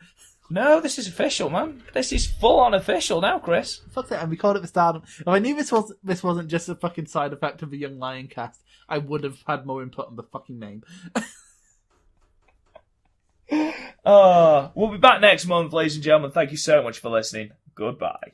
[SPEAKER 1] No, this is official, man. This is full-on official now, Chris.
[SPEAKER 3] Fuck it, and we called it the Stardom. If I knew this wasn't just a fucking side effect of the Young Lion cast, I would have had more input on the fucking name.
[SPEAKER 1] We'll be back next month, ladies and gentlemen. Thank you so much for listening. Goodbye.